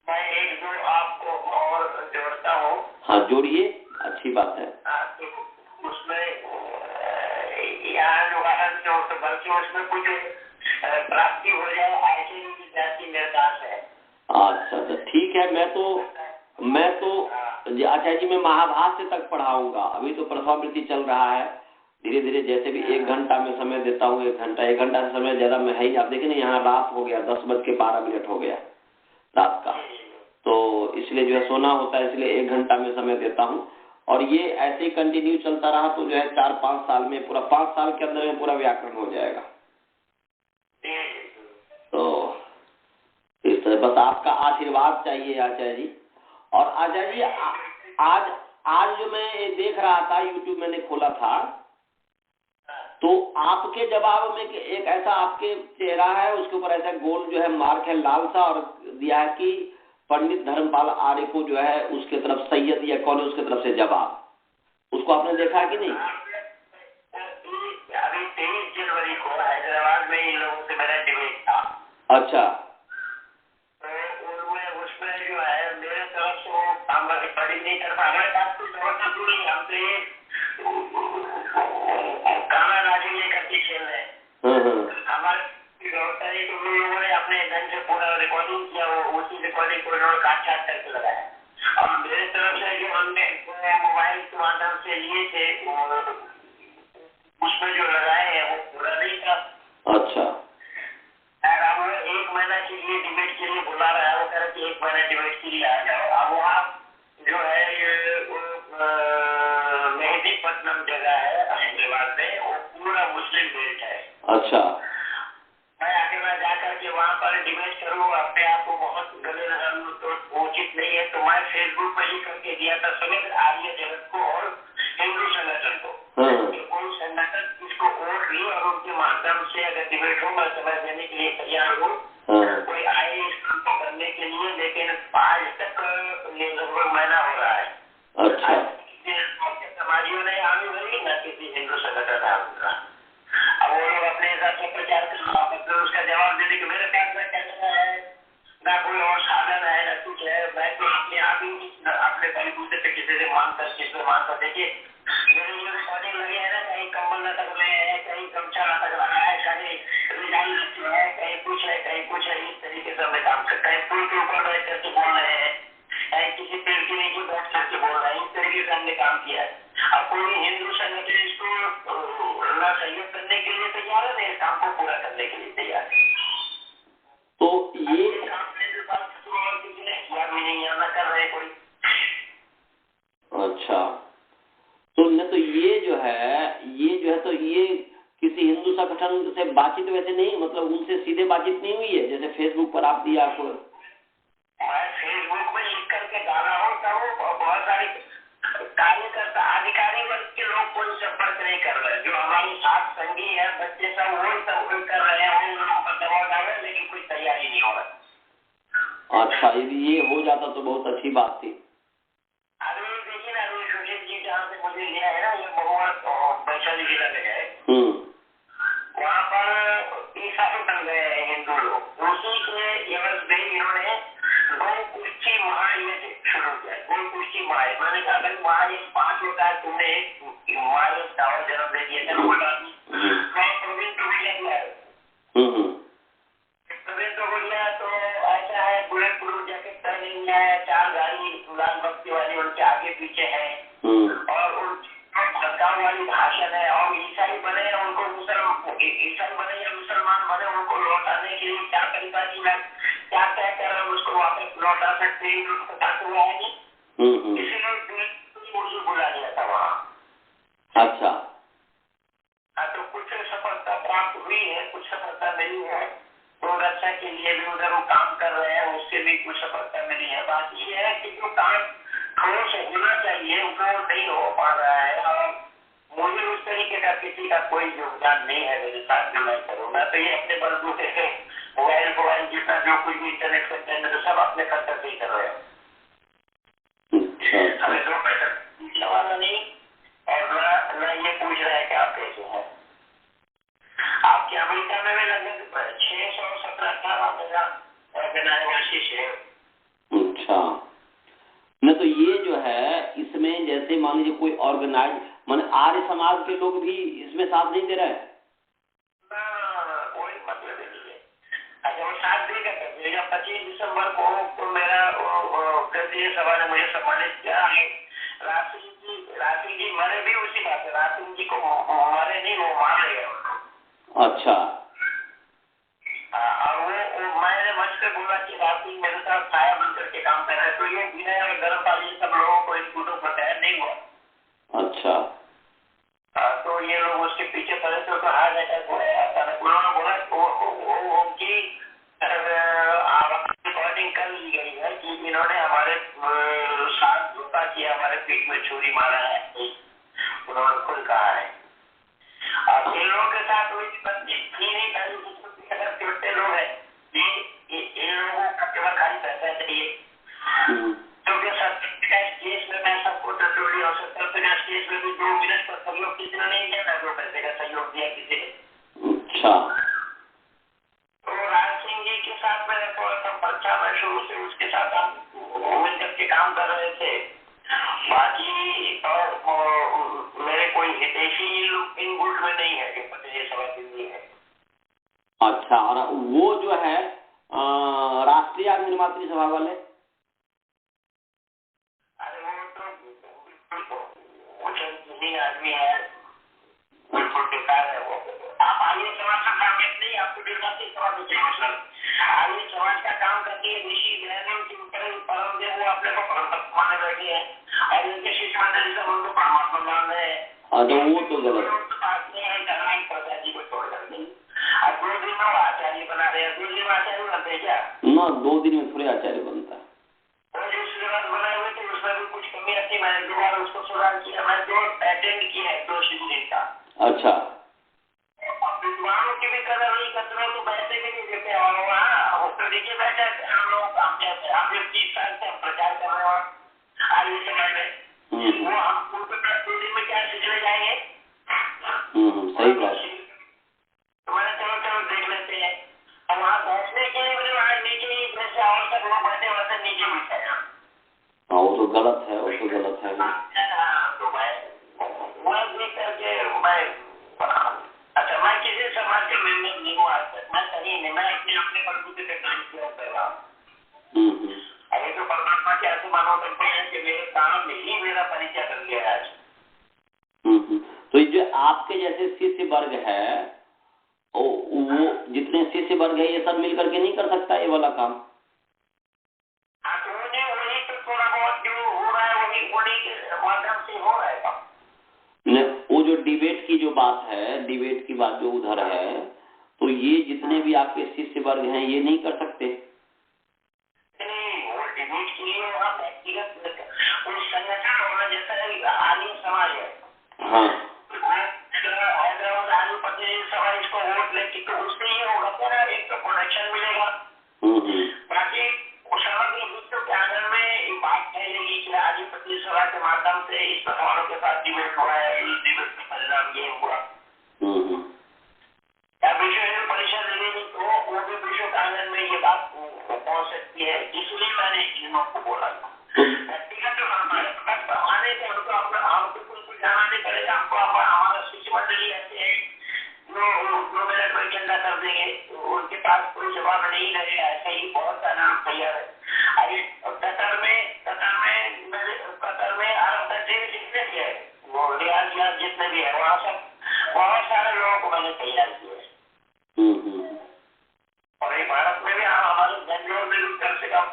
मैं 1-2 आपको और जोड़ता हूँ। हाँ जोड़िए अच्छी बात है। तो उसमें तो बल्कि उसमें कुछ प्राप्ति हो जाए ऐसे ही विद्यार्थी मेरे पास है। अच्छा ठीक है। मैं तो आचार्य जी मैं महाभाष्य तक पढ़ाऊंगा। अभी तो प्रथमावृत्ति चल रहा है, धीरे धीरे जैसे भी 1 घंटा में समय देता हूँ। 1 घंटा से समय ज्यादा मैं है ही। आप देखें ना यहाँ रात हो गया 10:12 हो गया रात का, तो इसलिए जो है सोना होता है, इसलिए 1 घंटा में समय देता हूँ। और ये ऐसे ही कंटिन्यू चलता रहा तो जो है 4-5 साल में पूरा 5 साल के अंदर में पूरा व्याकरण हो जाएगा। तो इस तरह बस आपका आशीर्वाद चाहिए आचार्य जी। और आचार्य जी आज जो मैं देख रहा था यूट्यूब मैंने खोला था तो आपके जवाब में कि एक ऐसा आपके चेहरा है उसके ऊपर ऐसा गोल जो है मार्क है लाल सा और दिया है कि पंडित धर्मपाल आर्य को जो है उसके तरफ सैयद या कौन है उसके तरफ से जवाब, उसको आपने देखा कि नहीं? अभी 23 जनवरी को हैदराबाद में इन लोगों से मेरा डिबेट था। अच्छा तो उसमें जो है मेरे तरफ से वो रिकॉर्डिंग नहीं कर पा हमारे पास कुछ व्यवस्था पूरी हम तो ये गाना नाचे ये करके खेल रहे हैं। हमारे व्यवस्था है तो उन लोगों ने अपने ढंग से पूरा रिकॉर्डिंग किया, वो उसी रिकॉर्डिंग को उन्होंने काट काट करके लगाया। और मेरे तरफ से जो हमने मोबाइल के माध्यम से लिए थे उसमें जो लगाए हैं वो पूरा नहीं था। अच्छा। अब वो 1 महीना के लिए डिबेट के लिए बुला रहा है, वो कह रहे कि 1 महीना डिबेट के लिए आ जाओ। अब वहाँ जो है ये मेहदीपट्टनम जगह है अहमदाबाद में, वो पूरा मुस्लिम बेल्ट है। अच्छा। मैं अकेला जाकर के वहाँ पर डिबेट करूँ, अपने आप को बहुत गले लगा लूँ तो उचित नहीं है। तो मैं फेसबुक पर ही करके दिया था समेत आर्य जगत को और हिंदू संगठन को, कोई संगठन इसको वोट ली और उनके माध्यम से अगर डिबेट हो मैं समय देने के लिए तैयार हूँ। कोई आए इस काम को करने के लिए, लेकिन आज तक ये लगभग महीना हो रहा है। अच्छा। समाजियों ने आगे भरी न किसी हिंदू संगठन है। अब वो लोग अपने हिसाब से प्रचार कर मतलब उसका जवाब देने के मेरे पास में कैसा है ना कोई और साधन है न कुछ है। मैं तो अपने आप ही अपने कहीं दूसरे पे किसी से मानकर देखिए मेरे जो रिकॉर्डिंग लगे है ना, कहीं कंबल न तक रहे हैं, कहीं गमछा न तक रहा है, कहीं रिजाइन रखी है, कहीं कुछ है कहीं कुछ है। इस तरीके से हमने काम करते हैं। पुल के ऊपर बैठ करके बोल रहे हैं, कहीं किसी पेड़ के नीचे बैठ करके बोल रहे हैं। इस तरीके से हमने काम किया है। अब कोई हिंदू संगठन इसको न सहयोग करने के लिए तैयार है, न इस काम को पूरा करने के लिए तैयार है। तो ये काम किसी ने किया भी नहीं है, न कर रहे कोई। अच्छा। तो न तो ये जो है तो ये किसी हिंदू संगठन से बातचीत वैसे नहीं, मतलब उनसे सीधे बातचीत नहीं हुई है जैसे फेसबुक पर आप दिया आपको? मैं फेसबुक में लिख करके डाला हूँ तब बहुत सारे कार्यकर्ता अधिकारी वर्ग के लोग कोई संपर्क नहीं कर रहे। जो हमारे साथ संगी है बच्चे सब वही सब कर रहे हैं, उन लोगों पर दबाव डाल रहे हैं, लेकिन कोई तैयारी नहीं हो रहा। अच्छा, यदि ये हो जाता तो बहुत अच्छी बात थी। अरे देखिए ना, अभी सुशील जी जहाँ से मुझे लिया है ना, ये महुआ वैशाली जिला में है, वहाँ पर ईसाई बन गए हैं हिंदू लोग। उसी के एवज में इन्होंने गौ कुश्ती महायज्ञ शुरू किया। गौ कुश्ती महायज्ञ मैंने कहा भाई महायज्ञ 5 होता है, तुमने एक महायज्ञ दावा जन्म दे दिया था। प्रवीण टोगड़िया तो ऐसा है, बुलेट प्रूफ जैकेट पहने हुए है, 4 गाड़ी लाल बत्ती वाली उनके आगे पीछे है, और सरकार वाली भाषण है। और ईसाई बने उनको ईसाई बने या मुसलमान बने उनको लौटाने के लिए क्या तरीका की मैं क्या तय कर रहा हूँ, उसको वापस लौटा सकते हैं, उसको तक हुआ है नहीं। इसीलिए मुझे बुला लिया था वहाँ। अच्छा। तो कुछ सफलता प्राप्त हुई है, कुछ सफलता मिली है। गौ रक्षा के लिए भी उधर वो काम कर रहे हैं, उससे भी कुछ सफलता मिली है। बाकी ये है कि जो काम ठोस होना चाहिए वो नहीं हो पा रहा है। और मुझे उस तरीके का किसी का कोई योगदान नहीं है मेरे साथ जो मैं करूँ। मैं तो ये अपने बलबूते से मोबाइल जितना जो कुछ भी इंटरनेट पर चैनल तो सब अपने खर्चा से ही कर रहे हैं। हमें 2 पैसा वाला नहीं, और न ये पूछ रहा है कि आप कैसे हैं। आपके अमेरिका में भी लगभग 617 ऑर्गेनाइजेशन है। अच्छा। न तो ये जो है इसमें जैसे मान लीजिए कोई ऑर्गेनाइज माने आर्य समाज के लोग भी इसमें साथ नहीं दे रहे हैं? कोई मतलब नहीं है। अच्छा, वो साथ देगा कब? 25 दिसंबर को तो मेरा केंद्रीय सभा ने मुझे सम्मानित किया है। राशि जी मरे भी उसी बात है, राशि जी को मरे नहीं, वो मार रहे हैं। अच्छा। और वो मैंने मंच पे बोला कि राशि मेरे साथ छाया बन करके काम कर रहा है। तो ये विनय और गर्म पाली सब लोगों को इन कूटों पर तैयार नहीं हुआ। अच्छा। तो ये लोग उसके पीछे पड़े थे, तो हार उन्होंने बोला उनकी रिकॉर्डिंग कर ली गई है कि इन्होंने हमारे साथ धोखा किया, हमारे पीठ में छुरी मारा है, उन्होंने खुद कहा है। और इन लोगों के साथ हुई नहीं अगर छोटे लोग हैं, इन लोगों का केवल खाली पैसा चाहिए। क्योंकि केस में मैं सबको टटोली और 70 केस में भी 2 मिनट पर सहयोग किसी ने नहीं दिया ना, 2 पैसे का सहयोग दिया किसी ने। अच्छा। तो राज सिंह जी के साथ मेरा थोड़ा संपर्क था, मैं शुरू से उसके साथ मिल करके काम कर रहे थे, बाकी और मेरे कोई हितैषी इन गुट में नहीं है कि पतंजलि सभा दिल्ली है। अच्छा, और वो जो है राष्ट्रीय आग निर्मात्री सभा वाले? अरे वो तो आदमी है, बिल्कुल बेकार है वो। आप आर्य समाज का काम नहीं, आपको निर्वाचित समाज चाहिए। आर्य समाज का काम करके ऋषि दयानंद के ऊपर परम देव वो अपने को परम तत्व माने बैठे हैं, और उनके शिष्य मंडली सब उनको परमात्मा मान रहे हैं। तो वो तो गलत है। प्रसाद जी को छोड़ करके 2 दिन में आचार्य बना रहे हैं। 2 दिन में आचार्य बनते हैं क्या? ना, 2 दिन में थोड़े आचार्य बनता है। और जो सिलेबस बनाए हुए थे उसमें भी कुछ कमी आती, मैंने दोबारा उसको सुधार किया। मैं 2 अटेंड किया है 2 दिन का। अच्छा, विद्वानों की भी कदर नहीं करते हो तो पैसे भी नहीं देते। और वहाँ उसको देखिए बैठे हम लोग हम 30 साल से प्रचार कर रहे हैं आर्य समाज में, वो हम उनको 2 दिन में क्या सीखने जाएंगे? सही बात। तो मैंने चलो देख लेते हैं। और वहाँ बैठने के लिए वहाँ नीचे ही जैसे और सब लोग बैठे वैसे नीचे बिठाया। हाँ, वो तो गलत है, वो तो गलत है। तो मैं देख करके अच्छा, मैं किसी समाज के मेंबर नहीं हूँ आज तक, मैं कहीं नहीं, मैं अपने बलबूते पे काम किया कर रहा हूँ। अरे तो परमात्मा के ऐसे मानव करते हैं कि मेरे काम में ही मेरा परिचय कर लिया आज। तो जो आपके जैसे शिष्य वर्ग है, वो जितने शिष्य वर्ग है ये सब मिल करके नहीं कर सकता ये वाला काम? हाँ, तो वही तो थोड़ा बहुत जो हो रहा है वही के माध्यम से हो रहा है काम। वो जो डिबेट की जो बात है, डिबेट की बात जो उधर है, तो ये जितने भी आपके शिष्य वर्ग हैं ये नहीं कर सकते? नहीं, वो डिबेट के लिए वहाँ व्यक्तिगत उस संगठन होना जैसा आर्य समाज है। हाँ, हैदराबाद आर्य पतंजलि सभा इसको वोट लेके तो उससे ये होगा क्या, एक तो प्रोटेक्शन मिलेगा, बाकी समग्र विश्व के आंगन में बात फैलेगी कि आर्य पतंजलि सभा के माध्यम से इस पकवानों के साथ डिबेट हुआ है, इस डिबेट का परिणाम ये हुआ। या विश्व हिंदू परिषद लेगी तो वो भी विश्व के आंगन में ये बात पहुंच सकती है, इसलिए मैंने इन लोगों को बोला था। व्यक्तिगत जो आने के हमको कुछ जाना नहीं पड़ेगा, हमको हमारा शिष्य मंडली ऐसे है जो 2 मिनट में चंदा कर देंगे, उनके पास कोई जवाब नहीं लगेगा, ऐसे ही बहुत सारे लोग तैयार है। अरे कतर में अरब कंट्री जितने भी है, वो रियाज जितने भी है, वहाँ सब बहुत सारे लोगों को मैंने तैयार किया है। और ये भारत में भी हमारे बेंगलोर में भी कम से कम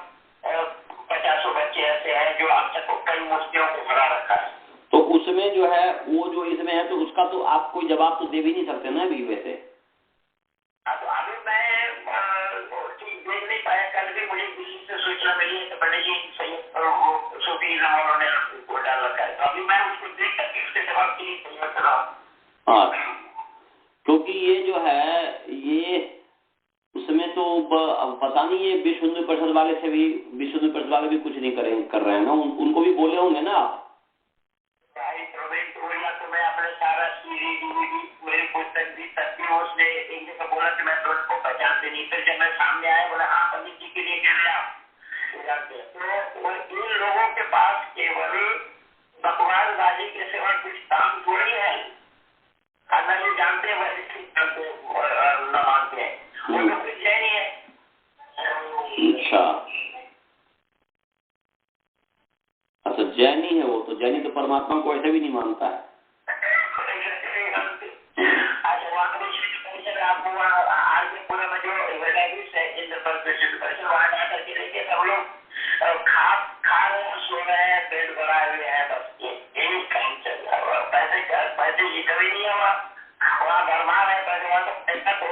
50 बच्चे ऐसे हैं जो अब तक कई मूर्तियों को बना रखा है। तो उसमें जो है वो जो इसमें है तो उसका तो आप कोई जवाब तो दे भी नहीं सकते ना अभी वैसे। तो अभी मैं देख नहीं पाया, कल भी मुझे दिल्ली से सूचना मिली है कि पंडित जी सूफी इमामों ने वो डाल रखा है, तो अभी मैं उसको देख करके उसके जवाब के लिए तैयार कर रहा हूँ। हाँ, क्योंकि ये जो है ये उसमें तो पता नहीं ये विश्व हिंदू परिषद वाले से भी विश्व हिंदू परिषद वाले भी कुछ नहीं कर रहे हैं ना, उनको भी बोले होंगे ना आप? तो मैं अपने सारा सीडी डीवीडी मेरी पुस्तक भी तब भी उसने एक जगह बोला कि मैं तो उनको पहचानते नहीं, फिर जब मैं सामने आया बोला हाँ पंडित जी के लिए कह रहे आप। तो इन लोगों के पास केवल बकवासबाजी के सिवा कुछ काम थोड़ी है, अगर ये जानते वैसे न मानते हैं, वो तो कुछ है नहीं है। अच्छा, जैनी है वो, तो जैनी तो परमात्मा को ऐसे भी नहीं मानता है। आपको आज के पूरे में जो एडवर्टाइज है इंद्र पर वहाँ जा करके देखिए सब लोग खा रहे हैं, सो रहे हैं, पेट भराए हुए हैं, बस यही काम चल रहा है। पैसे ये कभी नहीं है वहाँ भरमार है पैसे, वहाँ तो पैसा तो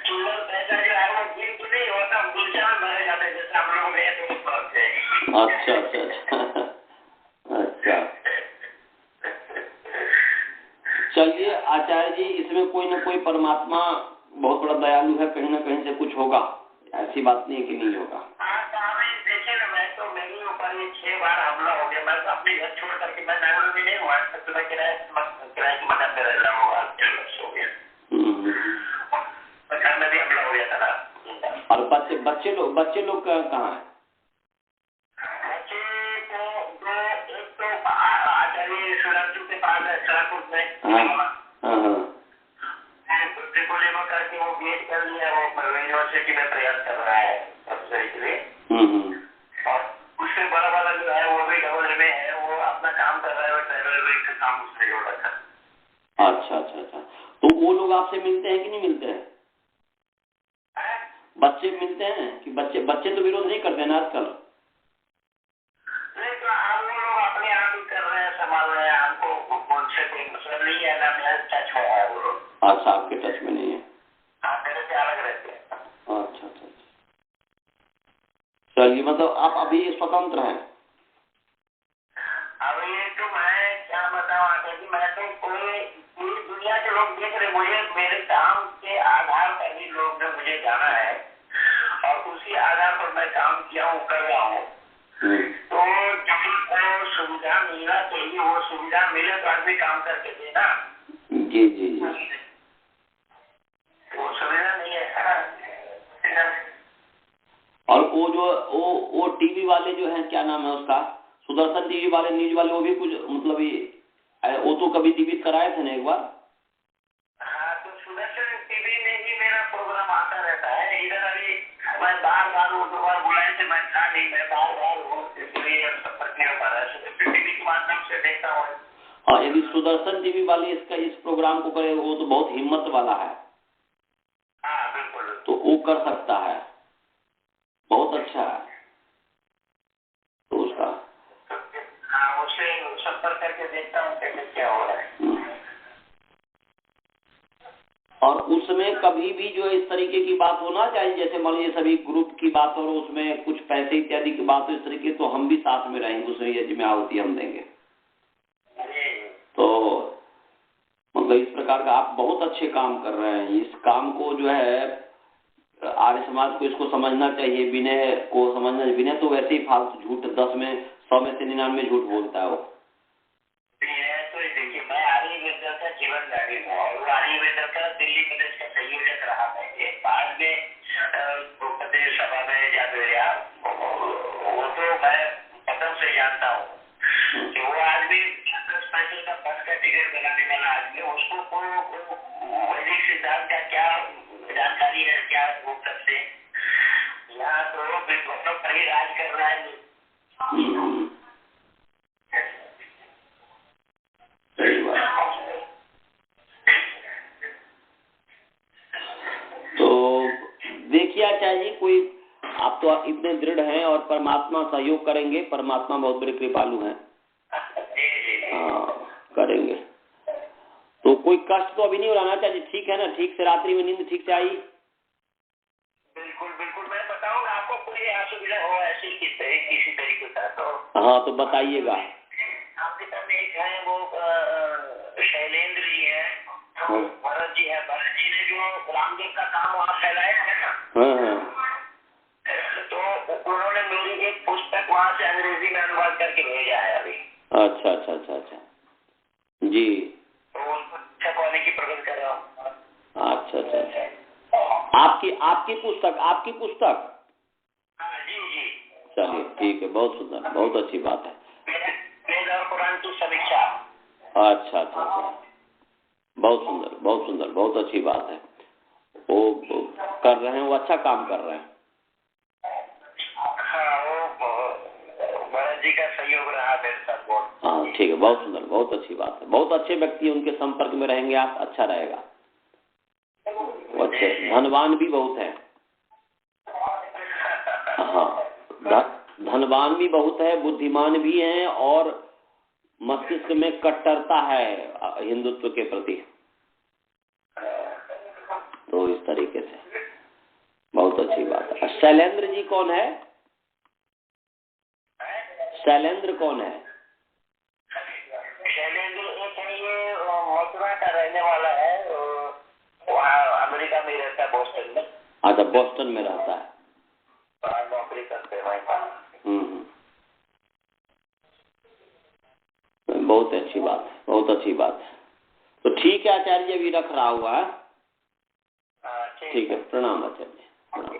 चिल्लर पैसा जो है वो गिन के नहीं होता, गुलचा में भरे जाते जैसे हम लोग गए थे उस वक्त से। अच्छा। चलिए आचार्य जी, इसमें कोई ना कोई परमात्मा बहुत बड़ा दयालु है, कहीं ना कहीं से कुछ होगा, ऐसी बात नहीं है कि नहीं होगा। देखिए ना, मैं तो मेरे ऊपर ये 6 बार हमला हो गया, मैं तो अपने घर छोड़ करके मैं बेंगलुरु में नहीं हुआ, तो मैं किराए की मकान में रह रहा हूँ, हो गया घर में भी हमला हो गया था ना। और बच्चे लोग कहाँ है? बच्चे मिर्जापुर में। ट्रिपुल करके वो बीएड कर लिया, वो यूनिवर्सिटी में प्रयास कर रहा है प्रोफेसर के लिए। और उससे बड़ा वाला जो है वो भी डबल में है, वो अपना काम कर रहा है, रेलवे का काम उससे जोड़ रखा। अच्छा अच्छा अच्छा। तो वो लोग आपसे मिलते हैं कि नहीं मिलते हैं? बच्चे मिलते हैं कि बच्चे तो विरोध नहीं करते ना आजकल? नहीं, तो हम लोग अपने आप ही कर रहे हैं, संभाल रहे हैं, हमको उनसे कोई मतलब नहीं है ना, मेरे टच में है वो लोग। अच्छा, आपके टच में नहीं है? हाँ, मेरे से अलग रहते हैं। अच्छा अच्छा। चलिए, मतलब आप अभी स्वतंत्र हैं? अब ये तो मैं क्या बताऊँ आचार्य जी, मैं तो पूरी दुनिया के लोग देख रहे, मुझे मेरे काम के आधार पर ही लोग ने मुझे जाना है और उसी आधार पर मैं काम किया हूँ, कर रहा हूँ। तो जब वो सुविधा मिलना चाहिए, वो सुविधा मिले तो आदमी काम करके देना। जी जी जी। वो सुविधा नहीं है। और वो टीवी वाले जो हैं, क्या नाम है उसका, सुदर्शन टीवी वाले, न्यूज वाले, वो भी कुछ मतलब वो तो कभी टीवी कराए थे ना एक बार? हाँ, तो सुदर्शन टीवी में ही मेरा प्रोग्राम आता रहता है। इधर अभी मैं बार वो 2 बार बुलाए थे, मैं था नहीं, मैं बार वो इसलिए संपर्क नहीं हो पा रहा है। सुदर्शन टीवी के माध्यम से देखता हूँ। हाँ, यदि सुदर्शन टीवी वाले इस प्रोग्राम को करे, वो तो बहुत हिम्मत वाला है। हाँ बिल्कुल। तो वो कर सकता है, बहुत अच्छा है तो उसका। हाँ, उससे संपर्क करके देखता हूँ कैसे क्या हो रहा है। और उसमें कभी भी जो इस तरीके की बात होना चाहिए, जैसे मान लीजिए सभी ग्रुप की बात और उसमें कुछ पैसे इत्यादि की बात हो इस तरीके, तो हम भी साथ में रहेंगे, उसमें यदि में आहुति हम देंगे। तो मतलब इस प्रकार का आप बहुत अच्छे काम कर रहे हैं। इस काम को जो है आर्य समाज को इसको समझना चाहिए, विनय को समझना। विनय तो वैसे ही फालतू झूठ 100 में से 99 झूठ बोलता है वो। तो देखिए, मैं आर्यवेद का जीवनदारी हूँ और आर्यवेद का दिल्ली प्रदेश का संयोजक रहा है। बाद में प्रदेश सभा में जाते वो तो मैं प्रथम से जानता हूँ कि वो आदमी 10 पैसे का बस का टिकट बनाने वाला आदमी, उसको वैदिक सिद्धांत का क्या जानकारी है, क्या वो करते हैं। यहाँ तो विद्वानों पर ही राज कर रहा है। तो देखिए आचार्य जी, कोई आप तो इतने दृढ़ हैं और परमात्मा सहयोग करेंगे, परमात्मा बहुत बड़े कृपालु हैं। हाँ, करेंगे। तो कोई कष्ट तो अभी नहीं हो रहा ना आचार्य जी? ठीक है ना? ठीक से रात्रि में नींद ठीक से आई? बिल्कुल बिल्कुल, मैं बताऊंगा आपको, कोई असुविधा हो ऐसी किसी तरीके का तो। हाँ, तो बताइएगा। आपके सामने एक है वो शैलेंद्र जी है, भरत जी है। भरत जी ने जो रामदेव का काम वहाँ फैलाया है ना, तो उन्होंने मेरी एक पुस्तक वहाँ से अंग्रेजी में अनुवाद करके भेजा है अभी। अच्छा अच्छा अच्छा अच्छा जी। तो उसको अच्छा क्वालिटी प्रकट कर रहा हूँ। अच्छा अच्छा अच्छा। आपकी पुस्तक? हाँ जी जी। चलिए ठीक है, बहुत सुंदर, बहुत अच्छी बात है। वेद और पुराण की समीक्षा। अच्छा अच्छा अच्छा, बहुत सुंदर, बहुत सुंदर, बहुत अच्छी बात है। वो कर रहे हैं, वो अच्छा काम कर रहे हैं। हाँ, वो भरत जी का सहयोग रहा मेरे साथ बहुत। हाँ ठीक है, बहुत सुंदर, बहुत अच्छी बात है। बहुत अच्छे व्यक्ति उनके संपर्क में रहेंगे आप, अच्छा रहेगा। अच्छे धनवान भी बहुत है। हाँ, धनवान भी बहुत है, बुद्धिमान भी हैं और मस्तिष्क में कट्टरता है हिंदुत्व के प्रति। तो इस तरीके से बहुत अच्छी बात है। शैलेंद्र जी कौन है? शैलेंद्र कौन है? शैलेंद्र एक है, ये मथुरा का रहने वाला है, वहाँ अमेरिका में रहता है, बोस्टन में। अच्छा, बोस्टन में रहता है, नौकरी करते हैं वहीं। बहुत अच्छी बात है, बहुत अच्छी बात है। तो ठीक है आचार्य जी, अभी रख रहा हुआ है। ठीक है, प्रणाम आचार्य जी, प्रणाम।